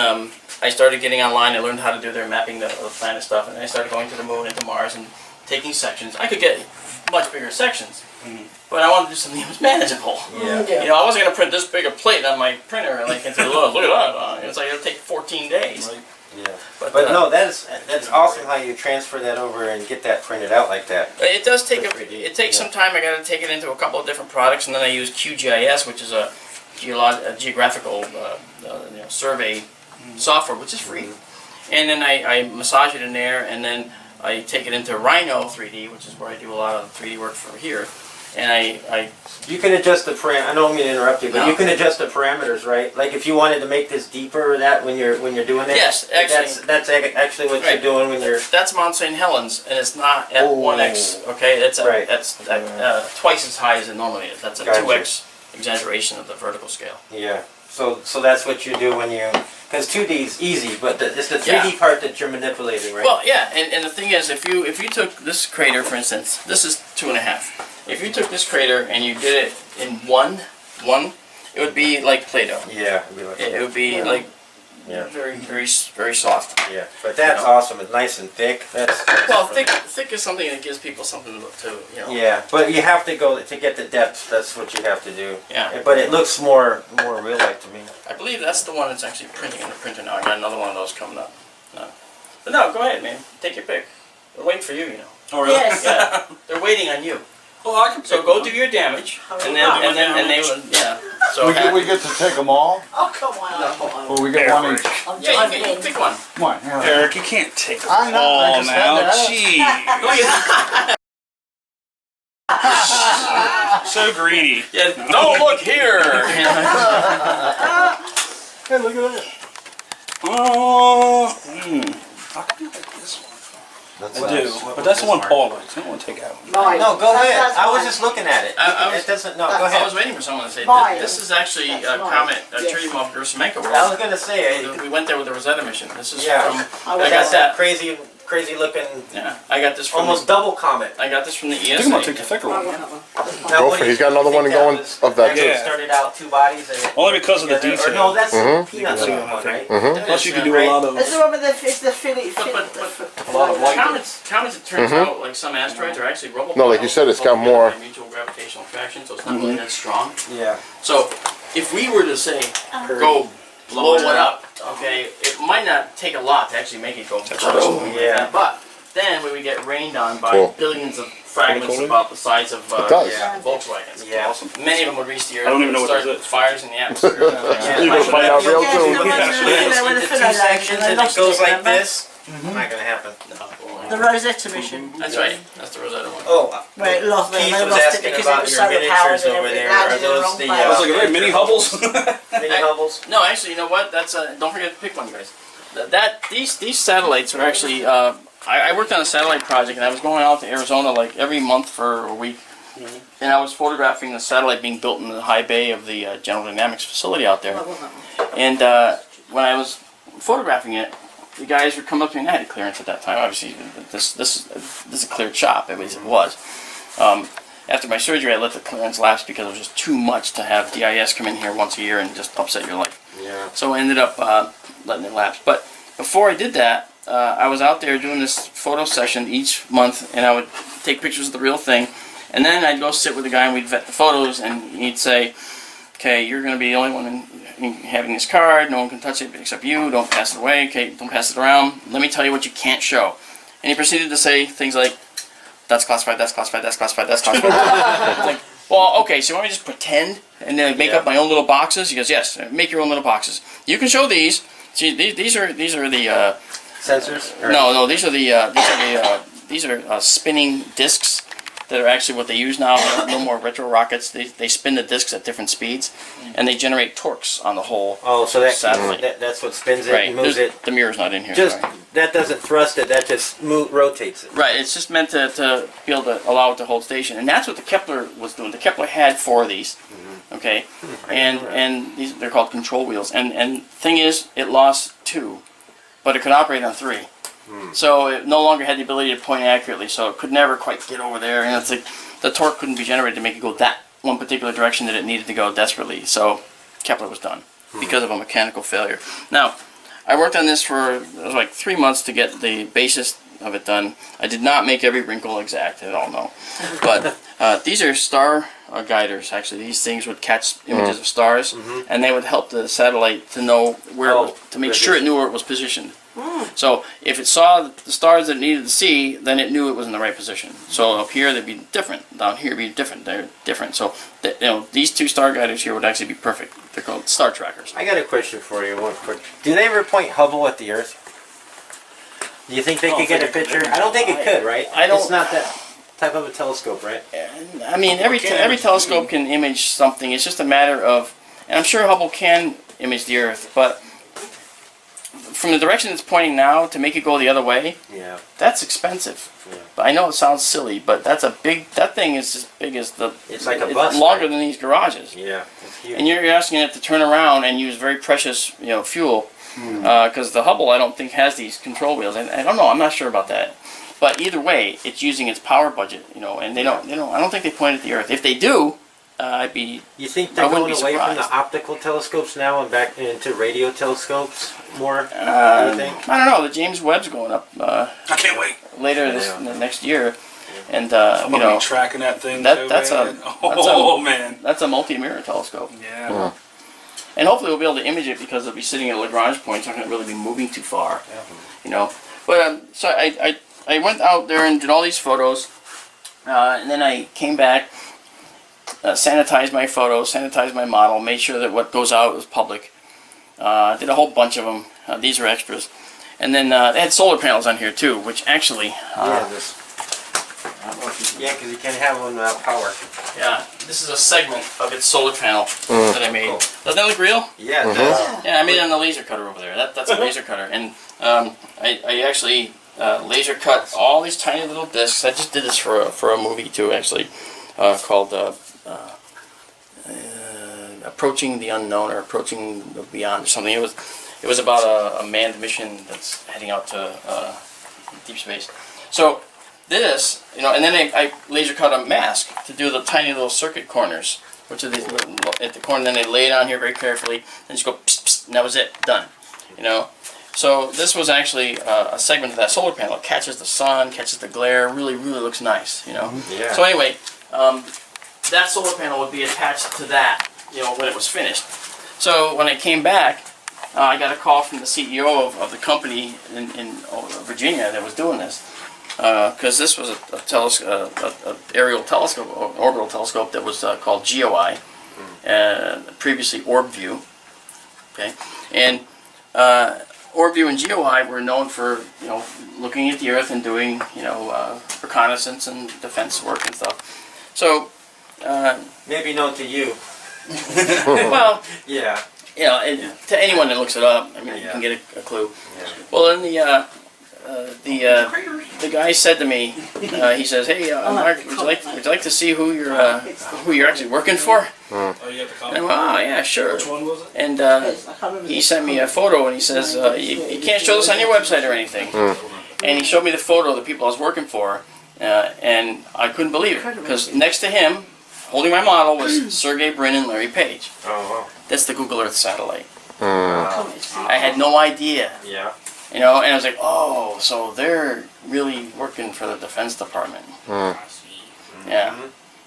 Speaker 3: I started getting online. I learned how to do their mapping, the planet stuff, and I started going to the moon and to Mars and taking sections. I could get much bigger sections, but I wanted to do something that was manageable.
Speaker 2: Yeah.
Speaker 3: You know, I wasn't going to print this big a plate on my printer and say, look at that. It's like it'll take 14 days.
Speaker 6: Right.
Speaker 2: Yeah. But no, that's awesome how you transfer that over and get that printed out like that.
Speaker 3: It does take
Speaker 2: That's pretty
Speaker 3: it takes some time. I got to take it into a couple of different products, and then I use QGIS, which is a geographical survey software, which is free. And then I massage it in there, and then I take it into Rhino 3D, which is where I do a lot of 3D work for here. And I
Speaker 2: You can adjust the I don't mean to interrupt you, but
Speaker 3: No.
Speaker 2: you can adjust the parameters, right? Like if you wanted to make this deeper or that when you're doing that.
Speaker 3: Yes, actually.
Speaker 2: That's actually what
Speaker 3: Right.
Speaker 2: you're doing when you're.
Speaker 3: that's Mount St. Helens, and it's not at
Speaker 2: Oh.
Speaker 3: 1x. Okay,
Speaker 2: Right.
Speaker 3: that's twice as high as it normally is. That's a
Speaker 2: Gotcha.
Speaker 3: 2x exaggeration of the vertical scale.
Speaker 2: Yeah. So that's what you do when you. Because 2D is easy, but it's the 3D
Speaker 3: Yeah.
Speaker 2: part that you're manipulating, right?
Speaker 3: Well, yeah, and the thing is, if you took this crater, for instance, this is 2.5. If you took this crater and you did it in one, it would be like Play-Doh.
Speaker 2: Yeah. It'd be like
Speaker 3: It would be like
Speaker 2: Yeah.
Speaker 3: very soft.
Speaker 2: Yeah. But that's
Speaker 3: You know.
Speaker 2: awesome. It's nice and thick. That's
Speaker 3: Well, thick is something that gives people something to
Speaker 2: Yeah, but you have to go to get the depth. That's what you have to do.
Speaker 3: Yeah.
Speaker 2: But it looks more real-like to me.
Speaker 3: I believe that's the one that's actually printing in the printer now. I got another one of those coming up. No. But no, go ahead, man. Take your pick. They're waiting for you,
Speaker 6: Oh, really?
Speaker 5: Yes.
Speaker 3: Yeah, they're waiting on you.
Speaker 6: Well, I can.
Speaker 3: So go do your damage, and they will. Yeah. So
Speaker 4: We get to take them all,
Speaker 5: Oh, come on.
Speaker 4: or we get one each.
Speaker 5: I'm
Speaker 3: yeah, you
Speaker 5: driving
Speaker 3: can
Speaker 5: in.
Speaker 3: pick one.
Speaker 4: Come on, yeah.
Speaker 6: Eric, you can't take them
Speaker 4: I know, I
Speaker 6: all
Speaker 4: just had
Speaker 6: now.
Speaker 4: to
Speaker 6: Gee. So greedy.
Speaker 3: Yeah. Don't look here.
Speaker 4: Hey, look at that.
Speaker 6: Oh. I could do like this one. I do, but that's the one Paul likes. I don't want to take out.
Speaker 5: Mine.
Speaker 2: No, go ahead.
Speaker 5: That's
Speaker 2: I was
Speaker 5: mine.
Speaker 2: just looking at it.
Speaker 3: I was-
Speaker 2: It doesn't. No,
Speaker 5: that's
Speaker 2: go
Speaker 3: I
Speaker 2: ahead.
Speaker 3: was waiting for someone to say
Speaker 5: Mine.
Speaker 3: this is actually a
Speaker 5: That's mine.
Speaker 3: comet, a
Speaker 5: Yes.
Speaker 3: tree off Gerasimenko.
Speaker 2: I was gonna say.
Speaker 3: We went there with the Rosetta mission. This is
Speaker 2: Yeah.
Speaker 3: from.
Speaker 5: I
Speaker 3: I
Speaker 5: was
Speaker 3: got
Speaker 2: That's
Speaker 3: that.
Speaker 2: that crazy looking,
Speaker 3: Yeah, I got this from.
Speaker 2: almost double comet.
Speaker 3: I got this from the
Speaker 6: I think I'm gonna
Speaker 3: ESA.
Speaker 6: take the thicker
Speaker 5: I
Speaker 6: one.
Speaker 5: want that one.
Speaker 2: Now,
Speaker 1: Go
Speaker 2: what
Speaker 1: for
Speaker 2: do
Speaker 1: it.
Speaker 2: you
Speaker 1: He's got another
Speaker 2: think
Speaker 1: one
Speaker 2: that
Speaker 1: going
Speaker 2: was-
Speaker 1: of that
Speaker 2: that
Speaker 1: too.
Speaker 6: Yeah.
Speaker 2: started out two bodies and it
Speaker 6: Only because of the
Speaker 2: together-
Speaker 6: detail.
Speaker 2: Or no, that's
Speaker 1: Mhm.
Speaker 2: the peanut
Speaker 6: Mhm.
Speaker 2: one, right?
Speaker 1: Mhm.
Speaker 6: Plus, you can do a lot of.
Speaker 5: It's the one with it's the Philly.
Speaker 3: But-
Speaker 2: A lot of white.
Speaker 3: Comets, it turns out, like some asteroids, are actually rubble.
Speaker 1: No, like you said, it's got more-
Speaker 3: mutual gravitational attraction, so it's not really that strong.
Speaker 2: Yeah.
Speaker 3: So, if we were to say, go blow it up, okay, it might not take a lot to actually make it go.
Speaker 2: Yeah.
Speaker 3: But then we would get rained on by
Speaker 1: Cool.
Speaker 3: billions of fragments
Speaker 6: Cool.
Speaker 3: about the size of
Speaker 1: It does.
Speaker 2: Yeah.
Speaker 3: Volkswagens.
Speaker 2: Yeah.
Speaker 6: Awesome.
Speaker 3: Many of them would reach the earth.
Speaker 6: I don't even know
Speaker 3: and
Speaker 6: what
Speaker 3: start
Speaker 6: this is.
Speaker 3: fires in the atmosphere.
Speaker 2: Yeah.
Speaker 1: You're gonna find out real
Speaker 5: Yeah,
Speaker 1: soon.
Speaker 5: the ones
Speaker 2: It's
Speaker 5: with the
Speaker 2: into
Speaker 5: Philly
Speaker 2: two
Speaker 5: lines,
Speaker 2: sections
Speaker 5: they
Speaker 2: and it
Speaker 5: lost
Speaker 2: goes like
Speaker 5: remember?
Speaker 2: this. Not gonna happen.
Speaker 5: The Rosetta mission.
Speaker 3: That's right. That's the Rosetta one.
Speaker 2: Oh,
Speaker 5: Where it lost,
Speaker 2: Keith
Speaker 5: they
Speaker 2: was
Speaker 5: lost it
Speaker 2: asking
Speaker 5: because it
Speaker 2: about
Speaker 5: was
Speaker 2: your
Speaker 5: solar powered
Speaker 2: miniatures
Speaker 5: and
Speaker 2: over
Speaker 5: it
Speaker 2: there.
Speaker 5: landed
Speaker 2: Are
Speaker 5: in the
Speaker 2: those
Speaker 5: wrong
Speaker 2: the,
Speaker 5: place.
Speaker 6: That was like a very mini Hubbles.
Speaker 2: mini Hubbles?
Speaker 3: No, actually, you know what? That's don't forget to pick one, you guys. These satellites are actually. I worked on a satellite project, and I was going out to Arizona like every month for a week, and I was photographing the satellite being built in the high bay of the General Dynamics facility out there.
Speaker 5: I want that one.
Speaker 3: And when I was photographing it, the guys would come up to me, and I had clearance at that time. Obviously, this is a cleared shop. At least it was. After my surgery, I let the clearance lapse because it was just too much to have DIS come in here once a year and just upset your life.
Speaker 2: Yeah.
Speaker 3: So I ended up letting it lapse. But before I did that, I was out there doing this photo session each month, and I would take pictures of the real thing, and then I'd go sit with the guy and we'd vet the photos, and he'd say, "Okay, you're going to be the only one having this card. No one can touch it except you. Don't pass it away. Okay, don't pass it around. Let me tell you what you can't show." And he proceeded to say things like, "That's classified. That's classified. That's classified. That's classified." It's like, well, okay, so you want me to just pretend and then make up my own little boxes? He goes, "Yes, make your own little boxes. You can show these. See, these are the
Speaker 2: sensors? Or-
Speaker 3: No, these are the spinning discs that are actually what they use now. No more retro rockets. They spin the discs at different speeds, and they generate torques on the whole.
Speaker 2: Oh, so
Speaker 3: Satellite.
Speaker 2: that's what spins it
Speaker 3: Right.
Speaker 2: and moves it.
Speaker 3: The mirror's not in here.
Speaker 2: Just
Speaker 3: sorry.
Speaker 2: that doesn't thrust it. That just rotates it.
Speaker 3: Right. It's just meant to be able to allow it to hold station, and that's what the Kepler was doing. The Kepler had 4 of these. Okay, and these they're called control wheels. And thing is, it lost 2, but it could operate on 3. So it no longer had the ability to point accurately, so it could never quite get over there, and it's like the torque couldn't be generated to make it go that one particular direction that it needed to go desperately. So Kepler was done because of a mechanical failure. Now, I worked on this for it was like 3 months to get the basis of it done. I did not make every wrinkle exact at all, no. But these are star guiders. Actually, these things would catch images of stars, and they would help the satellite to know where it was, to make sure it knew where it was positioned. So if it saw the stars that it needed to see, then it knew it was in the right position. So up here they'd be different, down here it'd be different. They're different. So these 2 star guiders here would actually be perfect. They're called star trackers.
Speaker 2: I got a question for you. One quick. Do they ever point Hubble at the Earth? Do you think they could get a picture? I don't think it could, right?
Speaker 3: I don't-
Speaker 2: It's not that type of a telescope, right?
Speaker 3: I mean, every telescope can image something. It's just a matter of, and I'm sure Hubble can image the Earth, but from the direction it's pointing now to make it go the other way,
Speaker 2: Yeah.
Speaker 3: that's expensive.
Speaker 2: Yeah.
Speaker 3: But I know it sounds silly, but that thing is as big as
Speaker 2: It's like a bus,
Speaker 3: longer
Speaker 2: right?
Speaker 3: than these garages.
Speaker 2: Yeah. It's huge.
Speaker 3: And you're asking it to turn around and use very precious, fuel, because the Hubble I don't think has these control wheels. I don't know. I'm not sure about that. But either way, it's using its power budget, and they don't. I don't think they point at the Earth. If they do, I'd be.
Speaker 2: You think
Speaker 3: I
Speaker 2: they're
Speaker 3: wouldn't
Speaker 2: going
Speaker 3: be
Speaker 2: away from
Speaker 3: surprised.
Speaker 2: the optical telescopes now and back into radio telescopes more?
Speaker 3: I
Speaker 2: you think?
Speaker 3: don't know. The James Webb's going up
Speaker 6: I can't wait.
Speaker 3: later
Speaker 2: Yeah.
Speaker 3: next year, and
Speaker 6: I'm gonna be tracking that thing too,
Speaker 3: that's
Speaker 6: man.
Speaker 3: a
Speaker 6: Man.
Speaker 3: that's a multi-mirror telescope.
Speaker 6: Yeah.
Speaker 3: And hopefully we'll be able to image it because it'll be sitting at Lagrange point. It's not going to really be moving too far, But so I went out there and did all these photos, and then I came back, sanitized my photos, sanitized my model, made sure that what goes out was public. Did a whole bunch of them. These are extras, and then they had solar panels on here too, which actually.
Speaker 2: Yeah, because you can't have one without power.
Speaker 3: Yeah, this is a segment of its solar panel that I made.
Speaker 2: Cool.
Speaker 3: Doesn't that look real?
Speaker 2: Yeah, it does.
Speaker 3: Yeah, I made it on the laser cutter over there. That's a laser cutter, and I actually laser cut all these tiny little discs. I just did this for a movie too, actually, called Approaching the Unknown or Approaching the Beyond or something. It was about a manned mission that's heading out to deep space. So this, and then I laser cut a mask to do the tiny little circuit corners, which are these little, at the corner. Then they lay it on here very carefully, and just go psst, psst, and that was it, done. So this was actually a segment of that solar panel. It catches the sun, catches the glare, really, really looks nice.
Speaker 2: Yeah.
Speaker 3: So anyway, that solar panel would be attached to that, when it was finished. So when I came back, I got a call from the CEO of the company in Virginia that was doing this. Because this was a aerial telescope, or orbital telescope that was called GeoEye, previously OrbView. Okay, and OrbView and GeoEye were known for looking at the Earth and doing reconnaissance and defense work and stuff. So
Speaker 2: Maybe known to you.
Speaker 3: well,
Speaker 2: Yeah.
Speaker 3: to anyone that looks it up, I mean, you can get a clue. Well, then the guy said to me, he says, "Hey, Mark, would you like to see who you're actually working for?"
Speaker 6: Oh, you have to
Speaker 3: And I went, "Oh yeah, sure."
Speaker 6: Which one was it?
Speaker 3: And he sent me a photo, and he says, "You can't show this on your website or anything." And he showed me the photo of the people I was working for, and I couldn't believe it because next to him, holding my model, was Sergey Brin and Larry Page.
Speaker 2: Oh, wow.
Speaker 3: That's the Google Earth satellite.
Speaker 2: Wow.
Speaker 3: I had no idea.
Speaker 2: Yeah.
Speaker 3: And I was like, oh, so they're really working for the Defense Department. Yeah,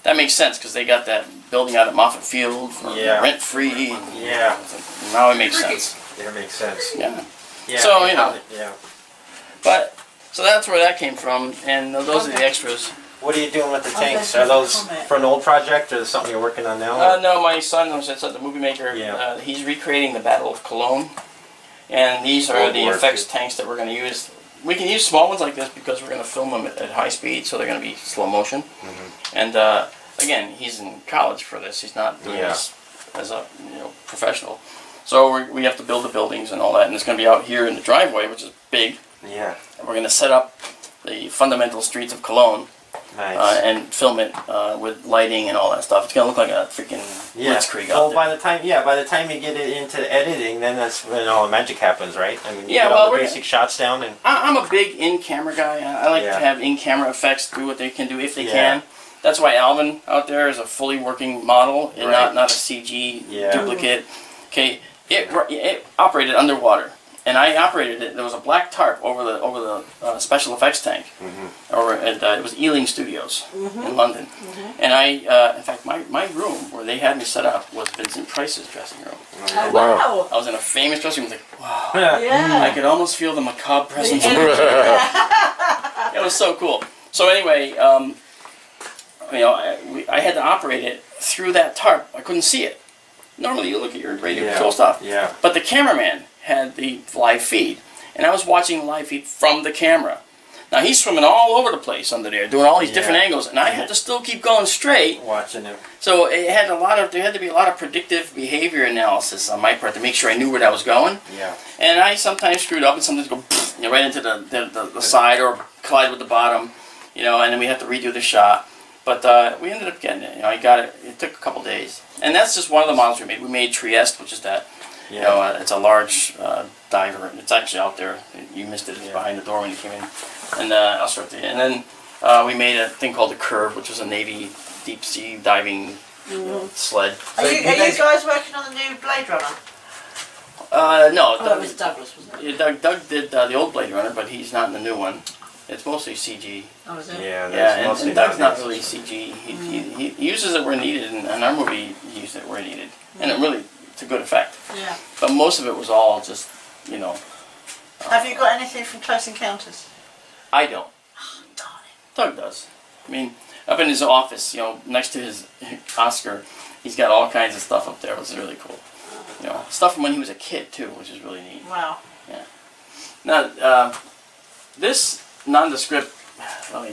Speaker 3: that makes sense because they got that building out at Moffett Field for rent-free.
Speaker 2: Yeah.
Speaker 3: Now it makes sense.
Speaker 2: That makes sense.
Speaker 3: Yeah.
Speaker 2: Yeah.
Speaker 3: So,
Speaker 2: Yeah.
Speaker 3: But, so that's where that came from, and those are the extras.
Speaker 2: What are you doing with the tanks? Are those for an old project or something you're working on now?
Speaker 3: No, my son was the movie maker.
Speaker 2: Yeah.
Speaker 3: He's recreating the Battle of Cologne. And these are
Speaker 2: World
Speaker 3: the
Speaker 2: War
Speaker 3: effects
Speaker 2: II.
Speaker 3: tanks that we're going to use. We can use small ones like this because we're going to film them at high speed, so they're going to be slow motion. And again, he's in college for this. He's not doing this as a professional. So we have to build the buildings and all that, and it's going to be out here in the driveway, which is big.
Speaker 2: Yeah.
Speaker 3: And we're going to set up the fundamental streets of Cologne.
Speaker 2: Nice.
Speaker 3: And film it with lighting and all that stuff. It's gonna look like a freaking blitzkrieg out
Speaker 2: Well,
Speaker 3: there.
Speaker 2: by the time you get it into editing, then that's when all the magic happens, right? I mean, you
Speaker 3: Yeah,
Speaker 2: get
Speaker 3: well,
Speaker 2: all the
Speaker 3: we're-
Speaker 2: basic shots down, and
Speaker 3: I'm a big in-camera guy. I like
Speaker 2: Yeah.
Speaker 3: to have in-camera effects do what they can do if they
Speaker 2: Yeah.
Speaker 3: can. That's why Alvin out there is a fully working model and
Speaker 2: Right.
Speaker 3: not a CG
Speaker 2: Yeah.
Speaker 3: duplicate. Okay, it operated underwater, and I operated it. There was a black tarp over the special effects tank. Over at it was Ealing Studios in London, and in fact my room where they had me set up was Vincent Price's dressing room.
Speaker 5: Oh, wow.
Speaker 3: I was in a famous dressing room. I was like, wow, I
Speaker 5: Yeah.
Speaker 3: could almost feel the macabre presence. It was so cool. So anyway, I had to operate it through that tarp. I couldn't see it. Normally you look at your radio control stuff,
Speaker 2: Yeah.
Speaker 3: but the cameraman had the live feed, and I was watching the live feed from the camera. Now he's swimming all over the place under there, doing all these different
Speaker 2: Yeah.
Speaker 3: angles, and I had to still keep going straight.
Speaker 2: Watching him.
Speaker 3: So there had to be a lot of predictive behavior analysis on my part to make sure I knew where that was going.
Speaker 2: Yeah.
Speaker 3: And I sometimes screwed up and sometimes go right into the side or collide with the bottom, and then we have to redo the shot. But we ended up getting it. I got it. It took a couple days, and that's just one of the models we made. We made Trieste, which is that.
Speaker 2: Yeah.
Speaker 3: It's a large diver, and it's actually out there. You missed it. It's behind the door when you came in. And I'll show it to you. And then we made a thing called the Curve, which was a Navy deep sea diving sled.
Speaker 5: Are you guys working on the new Blade Runner?
Speaker 3: No,
Speaker 5: Oh, that was Douglas, wasn't it?
Speaker 3: Doug did the old Blade Runner, but he's not in the new one. It's mostly CG.
Speaker 5: Oh, is it?
Speaker 2: Yeah.
Speaker 3: Yeah, and Doug's not
Speaker 2: nowadays.
Speaker 3: really CG. He uses it where needed, and in our movie he used it where needed, and it really to good effect.
Speaker 5: Yeah.
Speaker 3: But most of it was all just,
Speaker 5: Have you got anything from Close Encounters?
Speaker 3: I don't.
Speaker 5: Darn
Speaker 3: Doug does. I mean, up in his office, next to his Oscar, he's got all kinds of stuff up there, which is really cool. Stuff from when he was a kid too, which is really neat.
Speaker 5: it. Wow.
Speaker 3: Now, this nondescript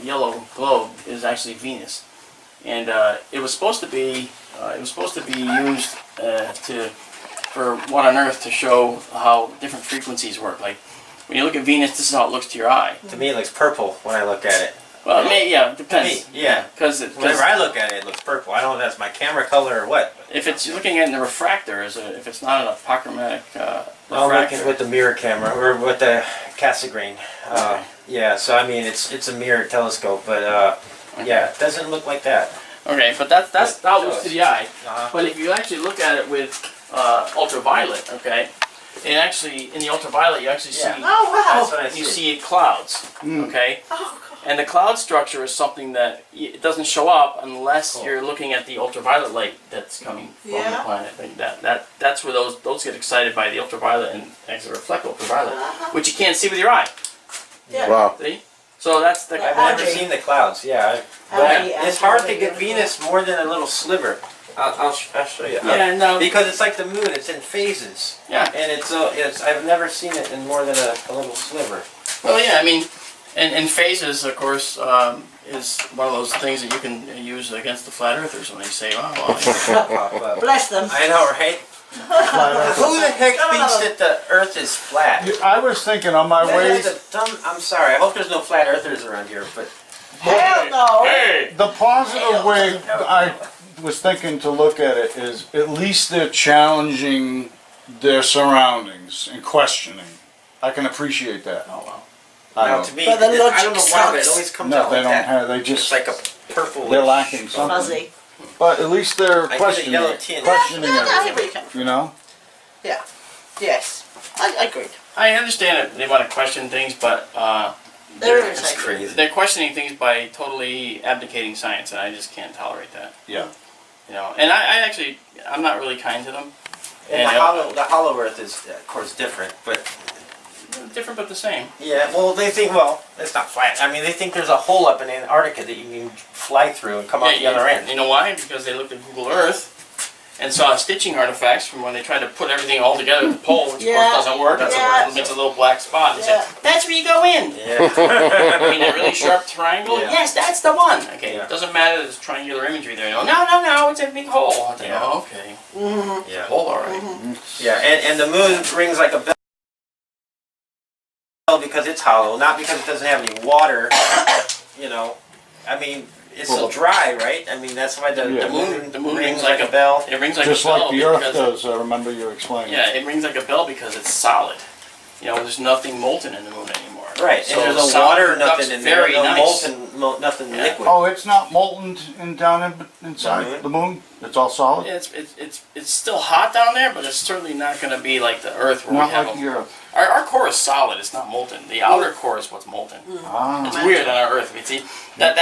Speaker 3: yellow globe is actually Venus, and it was supposed to be used for What on Earth to show how different frequencies work. Like when you look at Venus, this is how it looks to your eye.
Speaker 2: To me, it looks purple when I look at it.
Speaker 3: Well, it
Speaker 2: To
Speaker 3: depends.
Speaker 2: me, yeah.
Speaker 3: Because
Speaker 2: Whenever I look at it, it looks purple. I don't know if that's my camera color or what.
Speaker 3: if it's you're looking at in the refractor, if it's not an apochromatic
Speaker 2: I'm
Speaker 3: refractor,
Speaker 2: looking with the mirror camera or with the Cassegrain.
Speaker 3: Okay.
Speaker 2: Yeah, so I mean it's a mirror telescope, but yeah, it doesn't look like that.
Speaker 3: okay, but that's how it looks to the eye.
Speaker 2: Uh-huh.
Speaker 3: But if you actually look at it with ultraviolet, okay, and actually in the ultraviolet you actually see
Speaker 2: Yeah.
Speaker 5: Oh, wow.
Speaker 2: That's what I
Speaker 3: you
Speaker 2: see.
Speaker 3: see clouds, okay,
Speaker 5: Oh, God.
Speaker 3: and the cloud structure is something that it doesn't show up unless
Speaker 2: Cool.
Speaker 3: you're looking at the ultraviolet light that's coming from the
Speaker 5: Yeah.
Speaker 3: planet. Like that's where those get excited by the ultraviolet and actually reflect ultraviolet, which you can't see with your eye.
Speaker 5: Yeah.
Speaker 4: Wow.
Speaker 3: See, so that's the
Speaker 2: I've never
Speaker 5: Algae.
Speaker 2: seen the clouds. Yeah, but
Speaker 5: Algae,
Speaker 2: it's
Speaker 5: algae,
Speaker 2: hard to
Speaker 5: algae,
Speaker 2: get
Speaker 5: algae.
Speaker 2: Venus more than a little sliver. I'll show you.
Speaker 3: yeah no
Speaker 2: Because it's like the moon. It's in phases,
Speaker 3: yeah.
Speaker 2: and it's I've never seen it in more than a little sliver.
Speaker 3: Well, yeah, I mean, and phases, of course, is one of those things that you can use against the flat earthers when they say, "Oh, well,
Speaker 2: Pop up.
Speaker 5: Bless them.
Speaker 2: I know, right? Who the heck thinks that the Earth is flat?
Speaker 4: I was thinking on my
Speaker 2: That
Speaker 4: way,
Speaker 2: is a dumb. I'm sorry. I hope there's no flat earthers around here, but
Speaker 5: Hell no.
Speaker 3: hey,
Speaker 4: the positive way I was thinking to look at it is at least they're challenging their surroundings and questioning. I can appreciate that.
Speaker 3: oh well."
Speaker 4: I
Speaker 2: now
Speaker 4: don't,
Speaker 2: to me,
Speaker 5: But the
Speaker 2: I don't know
Speaker 5: logic
Speaker 2: why, but it
Speaker 5: sucks.
Speaker 2: always comes
Speaker 4: no,
Speaker 2: out
Speaker 4: they
Speaker 2: like
Speaker 4: don't
Speaker 2: that.
Speaker 4: have. They
Speaker 2: It's
Speaker 4: just
Speaker 2: like a purple.
Speaker 4: they're lacking something.
Speaker 5: Fuzzy.
Speaker 4: But at least they're
Speaker 2: I get a
Speaker 4: questioning
Speaker 2: yellow
Speaker 4: it.
Speaker 2: tint.
Speaker 4: Questioning
Speaker 5: Yeah, I see
Speaker 4: it.
Speaker 5: where you come from.
Speaker 4: You know.
Speaker 5: Yes. I agreed.
Speaker 3: I understand that they want to question things, but
Speaker 5: They're
Speaker 2: It's
Speaker 5: irritating.
Speaker 2: crazy.
Speaker 3: they're questioning things by totally abdicating science, and I just can't tolerate that.
Speaker 4: Yeah.
Speaker 3: And I actually, I'm not really kind to them.
Speaker 2: And
Speaker 3: And,
Speaker 2: the hollow Earth is, of course, different, but
Speaker 3: different but the same.
Speaker 2: yeah. Well, they think, well, it's not flat. I mean, they think there's a hole up in Antarctica that you can fly through and come out the other end.
Speaker 3: You know why? Because they looked at Google Earth, and saw stitching artifacts from when they tried to put everything all together at the pole, which of course doesn't work. It's a little black spot. They said, that's where you go in.
Speaker 2: Yeah.
Speaker 3: I mean, a really sharp triangle?
Speaker 2: Yeah.
Speaker 3: Yes, that's the one. Okay,
Speaker 2: Yeah.
Speaker 3: it doesn't matter, there's triangular imagery there. No, it's a big hole. I think,
Speaker 2: Yeah.
Speaker 3: oh, okay.
Speaker 2: Yeah.
Speaker 3: Hole, all right.
Speaker 2: Yeah, and the moon rings like a bell because it's hollow, not because it doesn't have any water. You know, I mean, it's still dry, right? I mean, that's why the moon rings like a bell.
Speaker 3: It rings like
Speaker 4: Just
Speaker 3: a bell.
Speaker 4: like the Earth
Speaker 3: because-
Speaker 4: does, I remember you explaining.
Speaker 3: Yeah, it rings like a bell because it's solid. You know, there's nothing molten in the moon anymore.
Speaker 2: Right,
Speaker 3: So
Speaker 2: and there's no
Speaker 3: solid
Speaker 2: water,
Speaker 3: conducts
Speaker 2: nothing in there,
Speaker 3: very
Speaker 2: no
Speaker 3: nice.
Speaker 2: molten, nothing
Speaker 3: Yeah.
Speaker 2: liquid.
Speaker 4: Oh, it's not molten inside the moon? It's all solid?
Speaker 3: Yeah, it's still hot down there, but it's certainly not going to be like the Earth where
Speaker 4: Not
Speaker 3: we have
Speaker 4: like the Earth.
Speaker 3: Our core is solid. It's not molten. The outer core is what's molten.
Speaker 4: Ah,
Speaker 3: It's weird on our Earth. You see that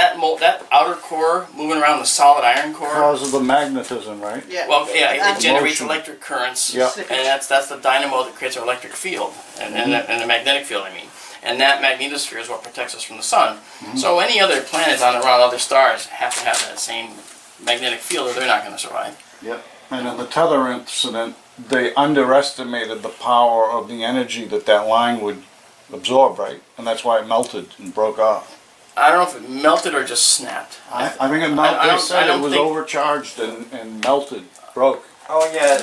Speaker 3: outer core moving around the solid iron core.
Speaker 4: because of the magnetism, right?
Speaker 5: Yeah.
Speaker 3: Well, yeah, it generates
Speaker 4: Motion.
Speaker 3: electric currents,
Speaker 4: Yeah.
Speaker 3: and that's the dynamo that creates our electric field, and the magnetic field, I mean. And that magnetosphere is what protects us from the sun. So any other planets on around other stars have to have that same magnetic field, or they're not going to survive.
Speaker 4: Yep. And in the tether incident, they underestimated the power of the energy that line would absorb, right? And that's why it melted and broke off.
Speaker 3: I don't know if it melted or just snapped.
Speaker 4: I think it melted.
Speaker 3: I
Speaker 4: They
Speaker 3: don't- I
Speaker 4: said it
Speaker 3: don't
Speaker 4: was
Speaker 3: think-
Speaker 4: overcharged and melted, broke.
Speaker 2: Oh yeah,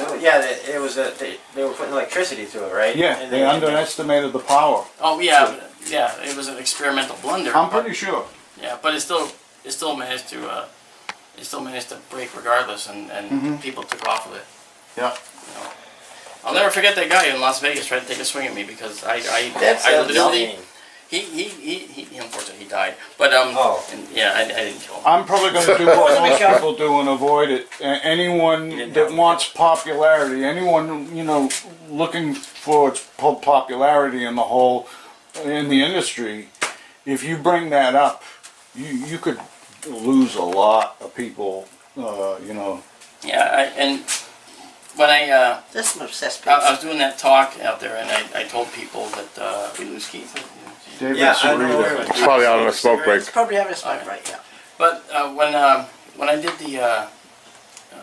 Speaker 2: it was they were putting electricity through it, right?
Speaker 4: Yeah,
Speaker 2: And
Speaker 4: they underestimated the power.
Speaker 3: Oh yeah, yeah. It was an experimental blunder.
Speaker 4: I'm pretty sure.
Speaker 3: Yeah, but it still managed to break regardless, and people took off with it.
Speaker 4: Yeah.
Speaker 3: You know. I'll never forget that guy in Las Vegas tried to take a swing at me because
Speaker 2: That's
Speaker 3: I literally
Speaker 2: insane.
Speaker 3: he unfortunately he died. But
Speaker 2: Oh.
Speaker 3: and, yeah, I didn't kill him.
Speaker 4: I'm probably going to do what most people do and avoid it. Anyone that wants popularity, anyone, looking for its popularity in in the industry, if you bring that up, you could lose a lot of people,
Speaker 3: Yeah, and when I
Speaker 5: There's some obsessed
Speaker 3: I
Speaker 5: people.
Speaker 3: was doing that talk out there, and I told people that we lose Keith.
Speaker 4: David
Speaker 2: Yeah, I know.
Speaker 4: Sarita.
Speaker 1: It's probably out on a smoke break.
Speaker 5: Probably having a smoke break, yeah.
Speaker 3: But when I did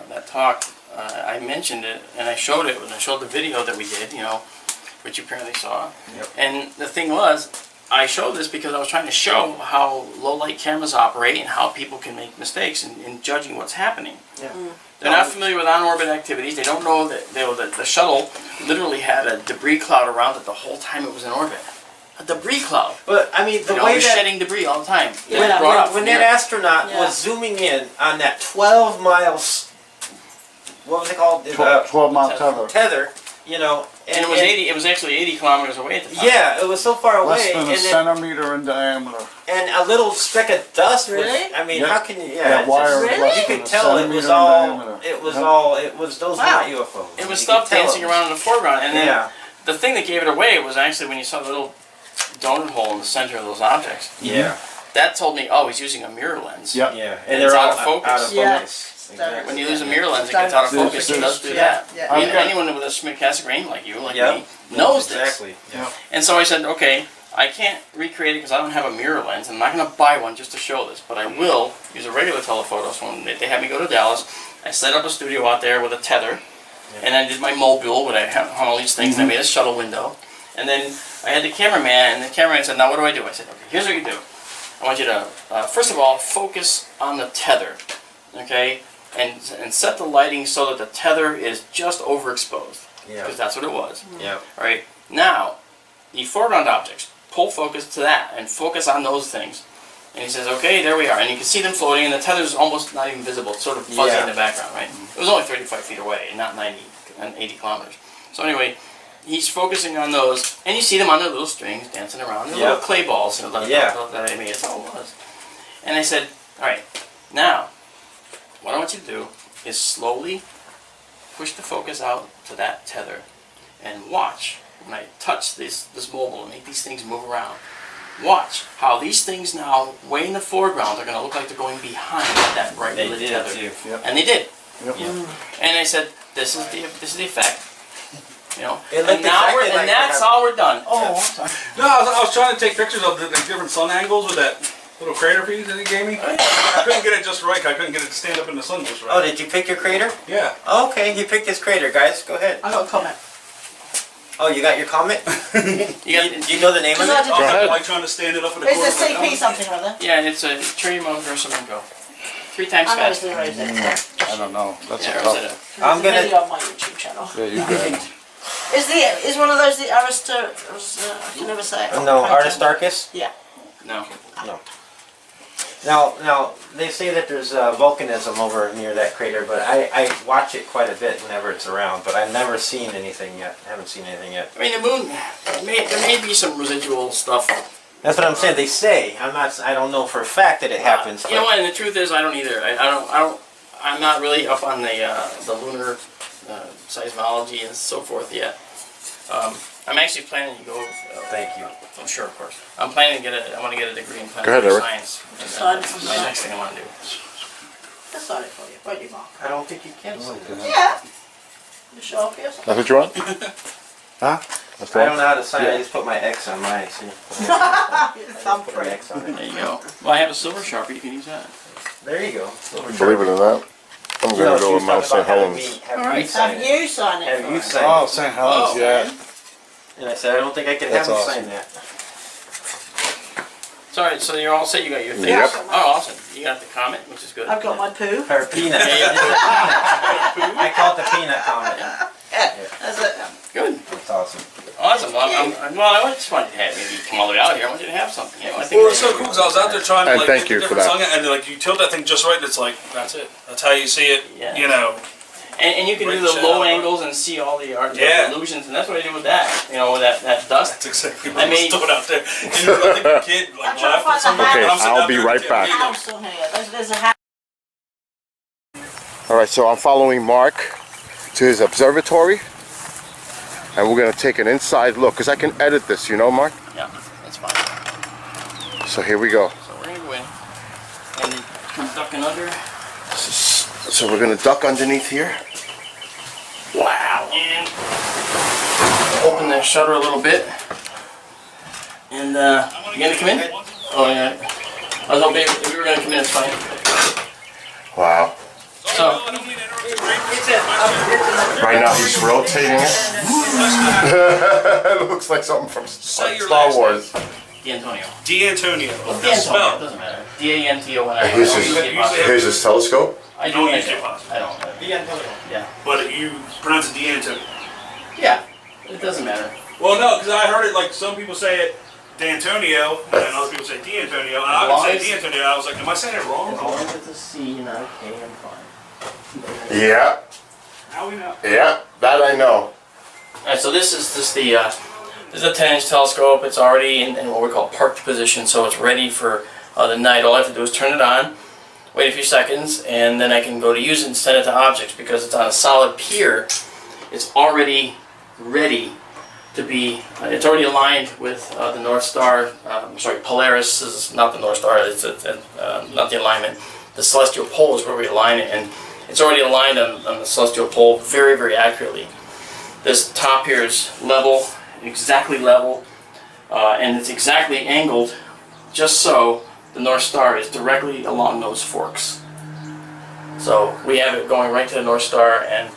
Speaker 3: that talk, I mentioned it and I showed it when I showed the video that we did, which you apparently saw.
Speaker 2: Yep.
Speaker 3: And the thing was, I showed this because I was trying to show how low light cameras operate and how people can make mistakes in judging what's happening.
Speaker 2: Yeah.
Speaker 3: They're not familiar with on-orbit activities. They don't know that the shuttle literally had a debris cloud around it the whole time it was in orbit. A debris cloud.
Speaker 2: But I mean, the
Speaker 3: It
Speaker 2: way
Speaker 3: was
Speaker 2: that
Speaker 3: shedding debris all the time. It
Speaker 2: when,
Speaker 3: was brought up
Speaker 2: when
Speaker 3: from
Speaker 2: that
Speaker 3: the Earth.
Speaker 2: astronaut
Speaker 5: Yeah.
Speaker 2: was zooming in on that 12 miles, what was it called?
Speaker 4: 12-mile tether.
Speaker 2: Tether,
Speaker 3: And it was 80. It was actually 80 kilometers away at the time.
Speaker 2: Yeah, it was so far
Speaker 4: Less
Speaker 2: away,
Speaker 4: than a
Speaker 2: and
Speaker 4: centimeter in diameter.
Speaker 2: a little speck of dust. Was,
Speaker 5: Really?
Speaker 2: I mean,
Speaker 4: Yeah.
Speaker 2: how can you? Yeah,
Speaker 4: That
Speaker 2: it's
Speaker 4: wire
Speaker 2: just-
Speaker 4: is
Speaker 5: Really?
Speaker 4: less
Speaker 2: you
Speaker 4: than
Speaker 2: could
Speaker 4: a
Speaker 2: tell it
Speaker 4: centimeter
Speaker 2: was
Speaker 4: in
Speaker 2: all.
Speaker 4: diameter.
Speaker 2: It was those
Speaker 5: Wow.
Speaker 2: not UFOs.
Speaker 3: It was
Speaker 2: You
Speaker 3: stuff
Speaker 2: could tell
Speaker 3: dancing
Speaker 2: it was-
Speaker 3: around in the foreground, and then
Speaker 2: Yeah,
Speaker 3: the thing that gave it away was actually when you saw the little donut hole in the center of those objects.
Speaker 2: yeah,
Speaker 3: That told me, oh, he's using a mirror lens.
Speaker 4: Yeah.
Speaker 2: yeah,
Speaker 3: And
Speaker 2: and
Speaker 3: it's
Speaker 2: they're
Speaker 3: out
Speaker 2: all
Speaker 3: of focus.
Speaker 2: Out of
Speaker 5: Yeah.
Speaker 2: focus.
Speaker 3: When you lose a mirror lens, it gets out of
Speaker 4: This
Speaker 3: focus. It does do
Speaker 4: is-
Speaker 3: that.
Speaker 5: Yeah.
Speaker 3: I mean,
Speaker 4: I've got-
Speaker 3: anyone with a Smith-Castle brain like you, like
Speaker 2: Yeah.
Speaker 3: me, knows this.
Speaker 2: Exactly. Yeah.
Speaker 3: And so I said, okay, I can't recreate it because I don't have a mirror lens. I'm not going to buy one just to show this, but I will use a regular telephoto. So when they had me go to Dallas, I set up a studio out there with a tether, and I did my mobile where I have all these things, and I made a shuttle window. And then I had the cameraman, and the cameraman said, now what do I do? I said, okay, here's what you do. I want you to, first of all, focus on the tether, okay? And set the lighting so that the tether is just overexposed,
Speaker 2: Yeah.
Speaker 3: because that's what it was.
Speaker 2: Yeah.
Speaker 3: All right. Now, the foreground objects, pull focus to that and focus on those things. And he says, okay, there we are. And you can see them floating, and the tether's almost not even visible. It's sort of fuzzy
Speaker 2: Yeah.
Speaker 3: in the background, right? It was only 35 feet away, and not 90 and 80 kilometers. So anyway, he's focusing on those, and you see them on their little strings dancing around. They're little
Speaker 2: Yeah.
Speaker 3: clay balls, that I made. That's all it was. And I said, all right, now, what I want you to do is slowly push the focus out to that tether and watch when I touch this mobile and make these things move around. Watch how these things now, way in the foreground, are going to look like they're going behind that bright
Speaker 2: They
Speaker 3: lit
Speaker 2: did
Speaker 3: tether.
Speaker 2: too.
Speaker 3: And they did.
Speaker 4: Yep.
Speaker 3: Yeah. And I said, this is the effect.
Speaker 2: It
Speaker 3: And
Speaker 2: looked
Speaker 3: now
Speaker 2: exactly like
Speaker 3: that's
Speaker 2: that.
Speaker 3: all we're done.
Speaker 4: Oh,
Speaker 6: No, I was trying to take pictures of the different sun angles with that little crater piece that he gave me. I couldn't get it just right. I couldn't get it to stand up in the sun just right.
Speaker 2: Oh, did you pick your crater?
Speaker 6: Yeah.
Speaker 2: Okay, he picked his crater, guys. Go ahead.
Speaker 5: I got a comment.
Speaker 2: Oh, you got your comet?
Speaker 3: You got,
Speaker 2: Do you know the name of
Speaker 5: Because I
Speaker 2: it?
Speaker 5: did-
Speaker 6: I was
Speaker 1: ahead.
Speaker 6: like trying to stand it up in the
Speaker 5: It's
Speaker 6: corner.
Speaker 5: a CP something or other.
Speaker 3: yeah, it's a tritium versamingo. 3 times
Speaker 5: I know it's
Speaker 3: faster.
Speaker 5: the Rosetta.
Speaker 4: I don't know. That's
Speaker 3: Yeah,
Speaker 4: a
Speaker 3: Rosetta.
Speaker 4: tough.
Speaker 2: I'm
Speaker 5: There's a
Speaker 2: gonna-
Speaker 5: video on my YouTube channel.
Speaker 4: Yeah, you bet.
Speaker 5: Is one of those the I can never say it.
Speaker 2: No, Aristarchus?
Speaker 5: Yeah.
Speaker 3: No.
Speaker 2: Now, they say that there's volcanism over near that crater, but I watch it quite a bit whenever it's around, but I've never seen anything yet. Haven't seen anything yet.
Speaker 3: I mean, the moon, there may be some residual stuff.
Speaker 2: That's what I'm saying. They say. I don't know for a fact that it happens.
Speaker 3: You know
Speaker 2: but-
Speaker 3: what? And the truth is, I don't either. I'm not really up on the lunar seismology and so forth yet. I'm actually planning to go.
Speaker 2: Thank you.
Speaker 3: I'm sure, of course. I'm planning to I want to get a degree in
Speaker 1: ahead,
Speaker 3: planetary
Speaker 1: Eric.
Speaker 3: science. That's my next thing I want to do.
Speaker 5: That's not it for you, won't you, Mark?
Speaker 2: I don't think you can.
Speaker 5: Yeah. You sure, Pierce?
Speaker 1: That's what you want?
Speaker 2: Huh?
Speaker 1: That's
Speaker 2: I don't know how to sign. I just put my X on mine. See? Put my
Speaker 5: Thumbprint.
Speaker 2: X on it.
Speaker 3: There you go. Well, I have a silver Sharpie. You can use that.
Speaker 2: There you go.
Speaker 1: Believe it or not, I'm
Speaker 2: No,
Speaker 1: gonna
Speaker 2: she
Speaker 1: go
Speaker 2: was
Speaker 1: with Mount
Speaker 2: talking
Speaker 1: St.
Speaker 2: about having
Speaker 1: Helens.
Speaker 2: me- have
Speaker 3: Alright.
Speaker 2: you sign
Speaker 5: Have
Speaker 2: it.
Speaker 5: you sign it?
Speaker 2: Have
Speaker 5: for
Speaker 2: you
Speaker 5: us?
Speaker 2: sign
Speaker 4: Oh,
Speaker 2: it?
Speaker 4: St. Helens, yeah.
Speaker 2: And I said, I don't think I can
Speaker 4: That's
Speaker 2: have you
Speaker 4: awesome.
Speaker 2: sign that.
Speaker 3: Sorry, so you're all set. You got your thing.
Speaker 1: Yep.
Speaker 3: Oh, awesome. You got the comment, which is good.
Speaker 5: I've got my poo.
Speaker 2: Or peanut. I call it the peanut comment.
Speaker 5: Yeah, that's it.
Speaker 3: Good.
Speaker 2: That's awesome.
Speaker 3: Awesome. Well, I just wanted to have maybe come all the way out here. I want you to have something. You know, I think
Speaker 6: Well, it's so cool because I was out there trying to
Speaker 1: And
Speaker 6: like
Speaker 1: thank
Speaker 6: get
Speaker 1: you
Speaker 6: the
Speaker 1: for
Speaker 6: different
Speaker 1: that.
Speaker 6: song, and like you tilt that thing just right, and it's like that's it. That's how you see it.
Speaker 3: Yeah.
Speaker 6: You know.
Speaker 3: And you can
Speaker 6: Break
Speaker 3: do
Speaker 6: the
Speaker 3: the
Speaker 6: shadow
Speaker 3: low
Speaker 6: out.
Speaker 3: angles and see all the art
Speaker 6: Yeah.
Speaker 3: illusions, and that's what I did with that. You know, with that dust.
Speaker 6: That's exactly
Speaker 3: I
Speaker 6: what I
Speaker 3: mean-
Speaker 6: was doing out there. And you like the kid, like
Speaker 5: I'm trying to find
Speaker 6: laughing.
Speaker 5: the
Speaker 1: Okay,
Speaker 5: house.
Speaker 1: I'll be right back.
Speaker 5: House on here. There's a house.
Speaker 1: All right, so I'm following Mark to his observatory, and we're gonna take an inside look, because I can edit this, you know, Mark?
Speaker 3: Yeah, that's fine.
Speaker 1: So here we go.
Speaker 3: So we're gonna go in and come ducking under.
Speaker 1: So we're gonna duck underneath here.
Speaker 3: Wow. And open the shutter a little bit. And you gonna come in? Oh yeah. I was hoping if we were gonna come in, it's fine.
Speaker 1: Wow.
Speaker 3: So
Speaker 1: Right now he's rotating it. It looks like something from
Speaker 6: Say your
Speaker 1: Star
Speaker 6: last
Speaker 1: Wars.
Speaker 3: D'Antonio.
Speaker 6: D'Antonio.
Speaker 3: D'Antonio,
Speaker 6: That's spelled.
Speaker 3: doesn't matter. D-A-N-T-O-N-I.
Speaker 1: And here's his,
Speaker 6: Usually-
Speaker 1: here's his telescope.
Speaker 3: I
Speaker 6: Don't
Speaker 3: don't
Speaker 6: use
Speaker 3: use
Speaker 6: it.
Speaker 3: it. I don't. Yeah.
Speaker 6: But you pronounce it D'Antonio.
Speaker 3: Yeah. It doesn't matter.
Speaker 6: Well, no, because I heard it like some people say it D'Antonio, and other people say D'Antonio, and I would say D'Antonio. I was like, am I saying it wrong?
Speaker 3: As long as it's a C and not a K, I'm fine.
Speaker 1: Yeah,
Speaker 6: Now we know.
Speaker 1: yeah, that I know.
Speaker 3: Alright, so this is just the this is a 10-inch telescope. It's already in what we call parked position, so it's ready for the night. All I have to do is turn it on, wait a few seconds, and then I can go to use it and send it to objects. Because it's on a solid pier, it's already ready to be, it's already aligned with the North Star, Polaris is not the North Star, it's not the alignment. The celestial pole is where we align it, and it's already aligned on the celestial pole very, very accurately. This top here is level, exactly level, and it's exactly angled just so the North Star is directly along those forks. So we have it going right to the North Star, and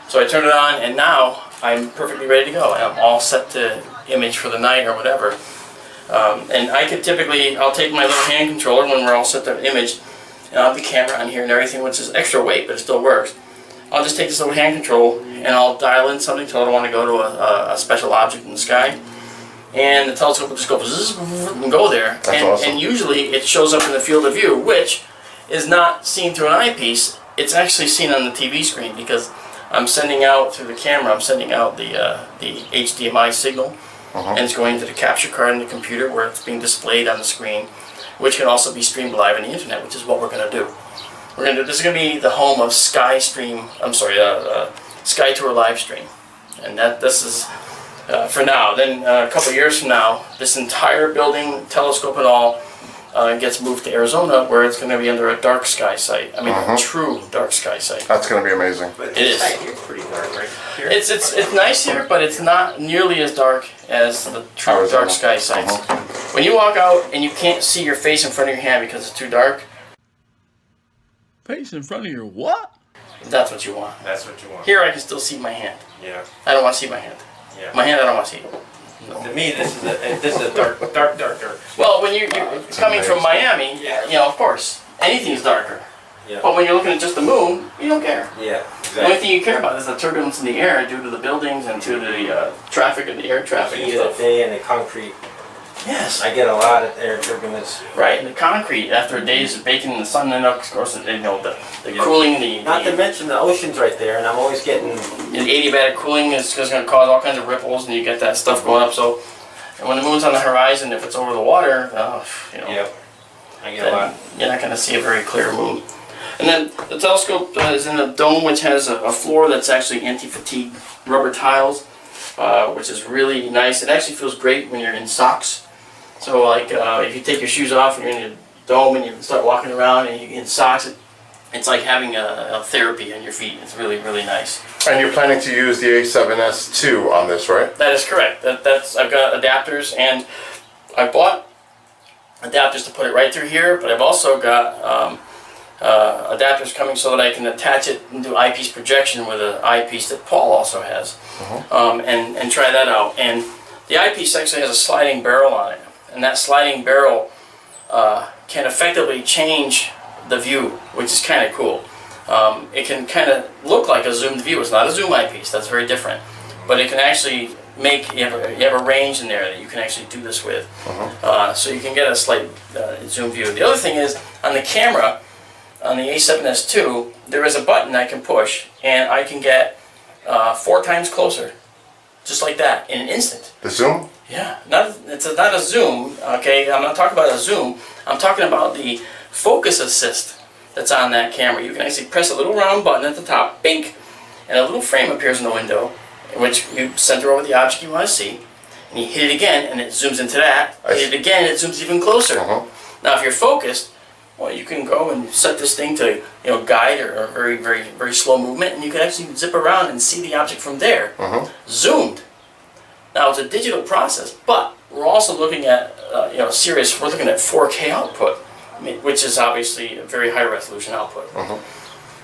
Speaker 3: so I turn it on, and now I'm perfectly ready to go. I'm all set to image for the night or whatever. And I could typically, I'll take my little hand controller when we're all set to image, and I'll have the camera on here and everything, which is extra weight, but it still works. I'll just take this little hand control, and I'll dial in something till I want to go to a special object in the sky. And the telescope will just go zzz, and go there.
Speaker 1: That's awesome.
Speaker 3: And usually it shows up in the field of view, which is not seen through an eyepiece. It's actually seen on the TV screen, because I'm sending out through the camera, I'm sending out the HDMI signal, and it's going to the capture card in the computer where it's being displayed on the screen, which can also be streamed live on the internet, which is what we're going to do. This is going to be the home of Sky Tour live stream, and this is for now. Then a couple years from now, this entire building, telescope and all, gets moved to Arizona, where it's going to be under a dark sky site. I mean, a true dark sky site.
Speaker 7: That's going to be amazing.
Speaker 2: But
Speaker 3: It
Speaker 2: this
Speaker 3: is.
Speaker 2: side here's pretty dark, right? Here.
Speaker 3: It's nice here, but it's not nearly as dark as the true
Speaker 7: Arizona.
Speaker 3: dark sky sites. When you walk out and you can't see your face in front of your hand because it's too dark. Face in front of your what? That's what you want.
Speaker 2: That's what you want.
Speaker 3: Here I can still see my hand.
Speaker 2: Yeah.
Speaker 3: I don't want to see my hand.
Speaker 2: Yeah.
Speaker 3: My hand I don't want to see.
Speaker 2: To me, this is a dark.
Speaker 3: Well, when you're coming from Miami,
Speaker 2: Yeah.
Speaker 3: you know, of course, anything's darker.
Speaker 2: Yeah.
Speaker 3: But when you're looking at just the moon, you don't care.
Speaker 2: Yeah.
Speaker 3: The only
Speaker 2: Exactly.
Speaker 3: thing you care about is the turbulence in the air due to the buildings and to the traffic and the air traffic and
Speaker 2: Heat of
Speaker 3: stuff.
Speaker 2: the day and the concrete.
Speaker 3: Yes.
Speaker 2: I get a lot of air turbulence.
Speaker 3: Right, and the concrete after days of baking in the sun, and of course, you know, the
Speaker 2: Yeah.
Speaker 3: cooling, the
Speaker 2: Not to mention the ocean's right there, and I'm always getting.
Speaker 3: the adiabatic cooling is just going to cause all kinds of ripples, and you get that stuff going up. So, and when the moon's on the horizon, if it's over the water, you know,
Speaker 2: Yep. I get a
Speaker 3: then
Speaker 2: lot.
Speaker 3: you're not going to see a very clear moon. And then the telescope is in a dome which has a floor that's actually anti-fatigue rubber tiles, which is really nice. It actually feels great when you're in socks. So like if you take your shoes off and you're in a dome and you start walking around and you're in socks, it's like having a therapy on your feet. It's really, really nice.
Speaker 7: And you're planning to use the A7S II on this, right?
Speaker 3: That is correct. That's I've got adapters, and I bought adapters to put it right through here, but I've also got adapters coming so that I can attach it and do eyepiece projection with an eyepiece that Paul also has, and try that out. And the eyepiece actually has a sliding barrel on it, and that sliding barrel can effectively change the view, which is kind of cool. It can kind of look like a zoomed view. It's not a zoom eyepiece. That's very different. But it can actually make you have a range in there that you can actually do this with, so you can get a slight zoom view. The other thing is on the camera. On the A7S II, there is a button I can push, and I can get 4 times closer, just like that, in an instant.
Speaker 7: The zoom?
Speaker 3: Yeah, it's not a zoom, okay? I'm not talking about a zoom. I'm talking about the focus assist that's on that camera. You can actually press a little round button at the top, bink, and a little frame appears in the window, in which you center over the object you want to see, and you hit it again, and it zooms into that. Hit it again, and it zooms even closer. Now, if you're focused, well, you can go and set this thing to, you know, guide or very, very, very slow movement, and you can actually zip around and see the object from there, zoomed. Now, it's a digital process, but we're also looking at, you know, we're looking at 4K output, which is obviously a very high resolution output.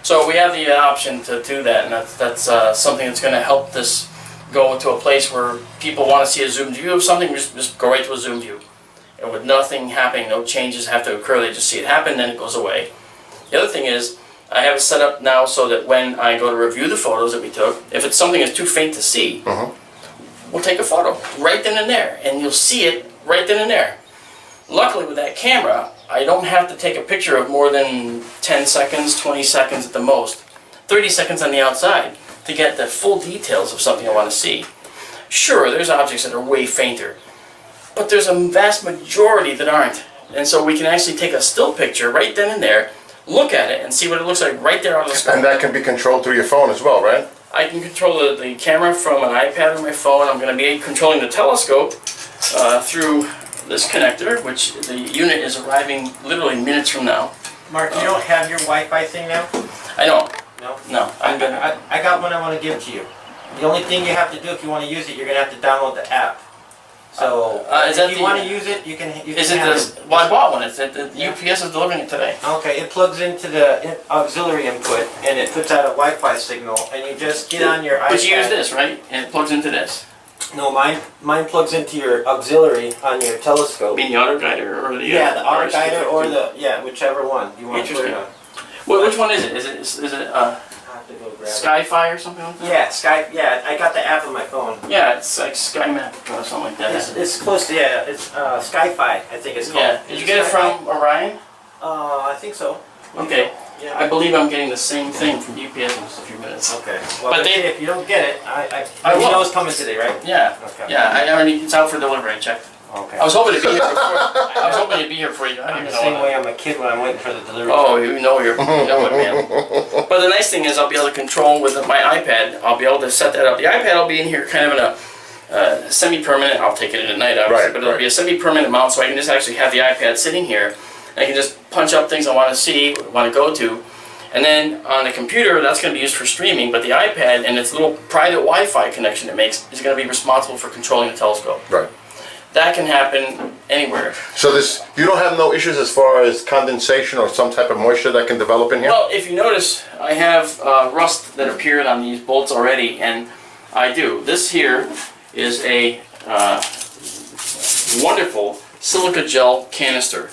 Speaker 3: So we have the option to do that, and that's something that's going to help this go to a place where people want to see a zoomed view of something, just go right to a zoom view. And with nothing happening, no changes have to occur, they just see it happen, then it goes away. The other thing is, I have it set up now so that when I go to review the photos that we took, if it's something that's too faint to see, we'll take a photo right then and there, and you'll see it right then and there. Luckily with that camera, I don't have to take a picture of more than 10 seconds, 20 seconds at the most, 30 seconds on the outside to get the full details of something I want to see. Sure, there's objects that are way fainter, but there's a vast majority that aren't. And so we can actually take a still picture right then and there, look at it, and see what it looks like right there on the screen.
Speaker 7: And that can be controlled through your phone as well, right?
Speaker 3: I can control the camera from an iPad or my phone. I'm going to be controlling the telescope through this connector, which the unit is arriving literally minutes from now.
Speaker 2: Mark, you don't have your Wi-Fi thing now?
Speaker 3: I don't.
Speaker 2: No.
Speaker 3: No. I'm going to...
Speaker 2: I got one I want to give to you. The only thing you have to do if you want to use it, you're going to have to download the app. So
Speaker 3: is that
Speaker 2: if you
Speaker 3: the-
Speaker 2: want to use it, you can.
Speaker 3: Is it the... Well, I bought one. It's the UPS is delivering it today.
Speaker 2: Okay, it plugs into the auxiliary input, and it puts out a Wi-Fi signal, and you just get on your iPad.
Speaker 3: But you use this, right? And it plugs into this.
Speaker 2: No, mine plugs into your auxiliary on your telescope.
Speaker 3: I mean the auto guider or the...
Speaker 2: Yeah, the auto guider or the whichever one you want to put it on.
Speaker 3: Well, which one is it? Is it
Speaker 2: I have to go grab it.
Speaker 3: Sky-Fi or something like that?
Speaker 2: Yeah, Sky. Yeah, I got the app on my phone.
Speaker 3: Yeah, it's like SkyMap or something like that.
Speaker 2: It's close to it's Sky-Fi, I think it's called.
Speaker 3: Yeah. Did you get it from Orion?
Speaker 2: I think so.
Speaker 3: Okay.
Speaker 2: Yeah.
Speaker 3: I believe I'm getting the same thing from UPS in just a few minutes.
Speaker 2: Okay. Well,
Speaker 3: But
Speaker 2: but
Speaker 3: they-
Speaker 2: if you don't get it,
Speaker 3: I
Speaker 2: you
Speaker 3: will.
Speaker 2: know it's coming today, right?
Speaker 3: Yeah.
Speaker 2: Okay.
Speaker 3: Yeah, I already, it's out for delivery, I checked.
Speaker 2: Okay.
Speaker 3: I was hoping to be here before, I was hoping to be here for you. I
Speaker 2: I'm
Speaker 3: didn't
Speaker 2: the
Speaker 3: know
Speaker 2: same
Speaker 3: that.
Speaker 2: way I'm a kid when I'm waiting for the delivery.
Speaker 3: Oh, you know it, man. But the nice thing is I'll be able to control with my iPad. I'll be able to set that up. The iPad will be in here kind of in semi-permanent. I'll take it in at night, obviously,
Speaker 7: Right,
Speaker 3: but it'll
Speaker 7: right.
Speaker 3: be a semi-permanent mount, so I can just actually have the iPad sitting here. I can just punch up things I want to see, want to go to. And then on the computer, that's going to be used for streaming, but the iPad and its little private Wi-Fi connection it makes is going to be responsible for controlling the telescope.
Speaker 7: Right.
Speaker 3: That can happen anywhere.
Speaker 7: So you don't have no issues as far as condensation or some type of moisture that can develop in here?
Speaker 3: Well, if you notice, I have rust that appeared on these bolts already, and I do. This here is a wonderful silica gel canister.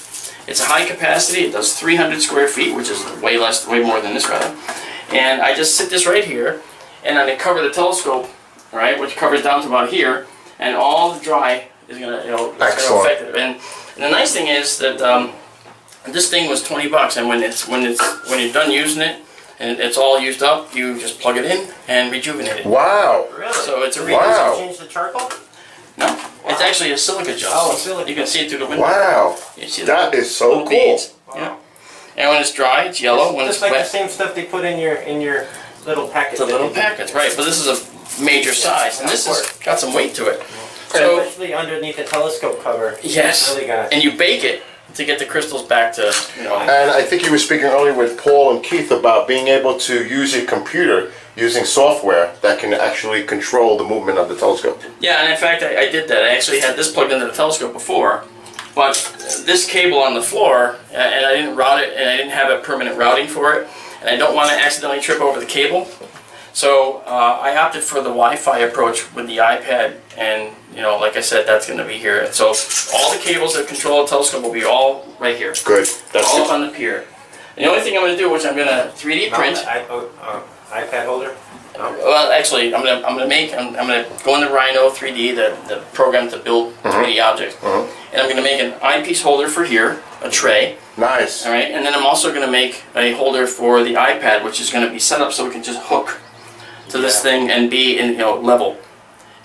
Speaker 3: It's a high capacity. It does 300 square feet, which is way more than this rather. And I just sit this right here, and then I cover the telescope, right, which covers down to about here, and all the dry is gonna, it's gonna affect it. And the nice thing is that this thing was $20, and when you're done using it, and it's all used up, you just plug it in and rejuvenate it.
Speaker 7: Wow.
Speaker 2: Really?
Speaker 3: So it's a
Speaker 7: Wow.
Speaker 2: Change the charcoal?
Speaker 3: No, it's actually a silica gel.
Speaker 2: Oh, silica.
Speaker 3: You can see it through the window.
Speaker 7: Wow.
Speaker 3: You see
Speaker 7: That is so
Speaker 3: little
Speaker 7: cool.
Speaker 3: beads. Yeah. And when it's dry, it's yellow. When
Speaker 2: Just
Speaker 3: it's
Speaker 2: like
Speaker 3: wet,
Speaker 2: the same stuff they put in your little package.
Speaker 3: it's a little package, right? But this is a major size, and this has got some weight to it. So
Speaker 2: Especially underneath the telescope cover.
Speaker 3: yes,
Speaker 2: Really got it.
Speaker 3: and you bake it to get the crystals back to
Speaker 7: And I think you were speaking earlier with Paul and Keith about being able to use a computer using software that can actually control the movement of the telescope.
Speaker 3: Yeah, and in fact, I did that. I actually had this plugged into the telescope before, but this cable on the floor, and I didn't route it, and I didn't have a permanent routing for it, and I don't want to accidentally trip over the cable. So I opted for the Wi-Fi approach with the iPad, and like I said, that's going to be here. And so all the cables that control the telescope will be all right here.
Speaker 7: Good. That's
Speaker 3: all
Speaker 7: it.
Speaker 3: up on the pier. And the only thing I'm going to do, which I'm going to 3D print.
Speaker 2: iPad holder.
Speaker 3: Well, actually, I'm gonna go into Rhino 3D, the program to build 3D objects, and I'm gonna make an eyepiece holder for here, a tray.
Speaker 7: Nice.
Speaker 3: All right, and then I'm also gonna make a holder for the iPad, which is gonna be set up so we can just hook to this thing and be in level,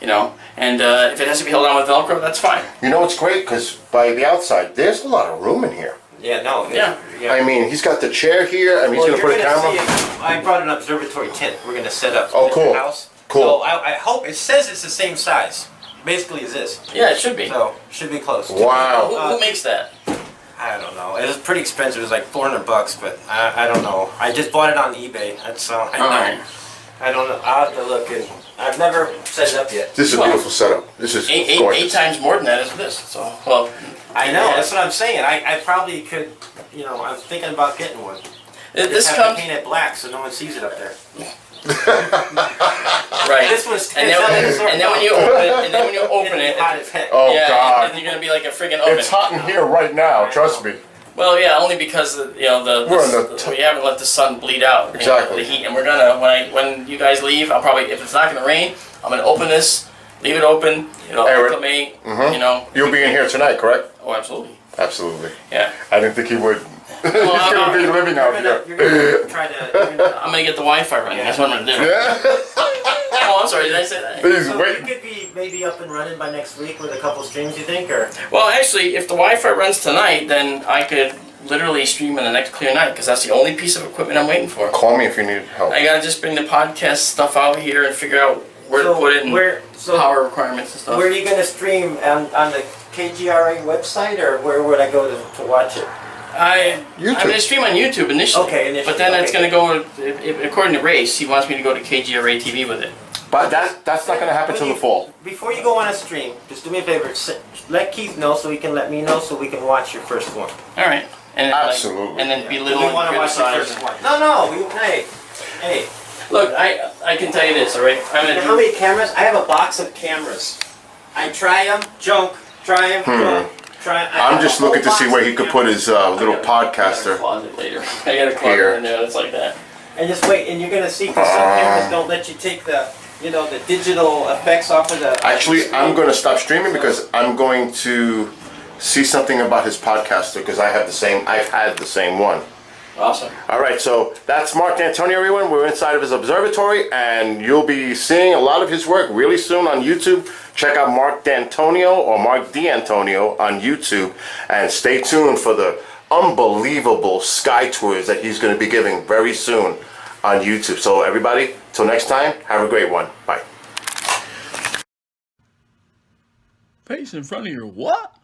Speaker 3: And if it has to be held on with Velcro, that's fine.
Speaker 7: You know what's great? Because by the outside, there's a lot of room in here.
Speaker 2: Yeah, no.
Speaker 3: Yeah.
Speaker 7: I mean, he's got the chair here. I mean, he's going to put a camera.
Speaker 2: I brought an observatory tent. We're gonna set up.
Speaker 7: Oh,
Speaker 2: at
Speaker 7: cool.
Speaker 2: your house.
Speaker 7: Cool.
Speaker 2: So I hope it says it's the same size, basically as this.
Speaker 3: Yeah, it should be.
Speaker 2: So should be close.
Speaker 7: Wow.
Speaker 3: Who makes that?
Speaker 2: I don't know. It was pretty expensive. It was like $400, but I don't know. I just bought it on eBay. That's
Speaker 3: All right.
Speaker 2: I don't know. I'll have to look. And I've never set it up yet.
Speaker 7: This is a beautiful setup. This is
Speaker 3: Eight
Speaker 7: gorgeous.
Speaker 3: times more than that is this. So well.
Speaker 2: I know.
Speaker 3: Yeah.
Speaker 2: That's what I'm saying. I probably could. I'm thinking about getting one.
Speaker 3: This
Speaker 2: Just have
Speaker 3: comes
Speaker 2: to paint it black so no one sees it up there.
Speaker 3: right.
Speaker 2: This one's
Speaker 3: And then when you open it,
Speaker 2: hot as heck.
Speaker 7: Oh,
Speaker 3: yeah,
Speaker 7: God.
Speaker 3: you're gonna be like a friggin' oven.
Speaker 7: It's hot in here right now. Trust me.
Speaker 3: Well, yeah, only because we haven't let the sun bleed out.
Speaker 7: Exactly.
Speaker 3: The heat, and we're gonna when you guys leave, I'll probably, if it's not gonna rain, I'm gonna open this, leave it open,
Speaker 7: Air it.
Speaker 3: acclimate,
Speaker 7: You'll be in here tonight, correct?
Speaker 3: Oh, absolutely.
Speaker 7: Absolutely.
Speaker 3: Yeah.
Speaker 7: I didn't think he would. He's
Speaker 3: I'm
Speaker 7: going to be living out here.
Speaker 2: You're gonna try to.
Speaker 3: I'm gonna get the Wi-Fi running. That's what I'm gonna do.
Speaker 7: Yeah.
Speaker 3: Oh, I'm sorry. Did I say that?
Speaker 7: He's
Speaker 2: So you
Speaker 7: waiting.
Speaker 2: could be maybe up and running by next week with a couple streams, you think, or?
Speaker 3: Well, actually, if the Wi-Fi runs tonight, then I could literally stream on the next clear night because that's the only piece of equipment I'm waiting for.
Speaker 7: Call me if you need help.
Speaker 3: I gotta just bring the podcast stuff out here and figure out where to put it and power requirements and stuff.
Speaker 2: Where are you going to stream on the KGRA website, or where would I go to watch it?
Speaker 3: I'm
Speaker 7: YouTube.
Speaker 3: going to stream on YouTube initially.
Speaker 2: Okay, initially,
Speaker 3: But then it's
Speaker 2: okay.
Speaker 3: going to go, according to Race, he wants me to go to KGRA TV with it.
Speaker 7: But that's not going to happen till the fall.
Speaker 2: Before you go on a stream, just do me a favor. Let Keith know so he can let me know so we can watch your first one.
Speaker 3: All right. And
Speaker 7: Absolutely.
Speaker 3: and then
Speaker 2: We
Speaker 3: belittle and
Speaker 2: want to watch your
Speaker 3: criticize.
Speaker 2: first one. No. Hey.
Speaker 3: Look, I can tell you this, all right? I'm
Speaker 2: You
Speaker 3: going
Speaker 2: know
Speaker 3: to
Speaker 2: how many cameras? I have a box of cameras. I try them, junk. Try them, junk. Try.
Speaker 7: I'm just looking to see where he could put his little podcaster.
Speaker 3: closet later. I got a closet
Speaker 7: Here.
Speaker 3: in there that's like that.
Speaker 2: And just wait, and you're gonna see because some cameras don't let you take the digital effects off of the.
Speaker 7: Actually, I'm going to stop streaming because I'm going to see something about his podcaster because I've had the same one.
Speaker 3: Awesome.
Speaker 7: All right, so that's Marc D'Antonio, everyone. We're inside of his observatory, and you'll be seeing a lot of his work really soon on YouTube. Check out Marc D'Antonio or Marc D'Antonio on YouTube, and stay tuned for the unbelievable sky tours that he's going to be giving very soon on YouTube. So everybody, till next time, have a great one. Bye.
Speaker 3: Face in front of your what?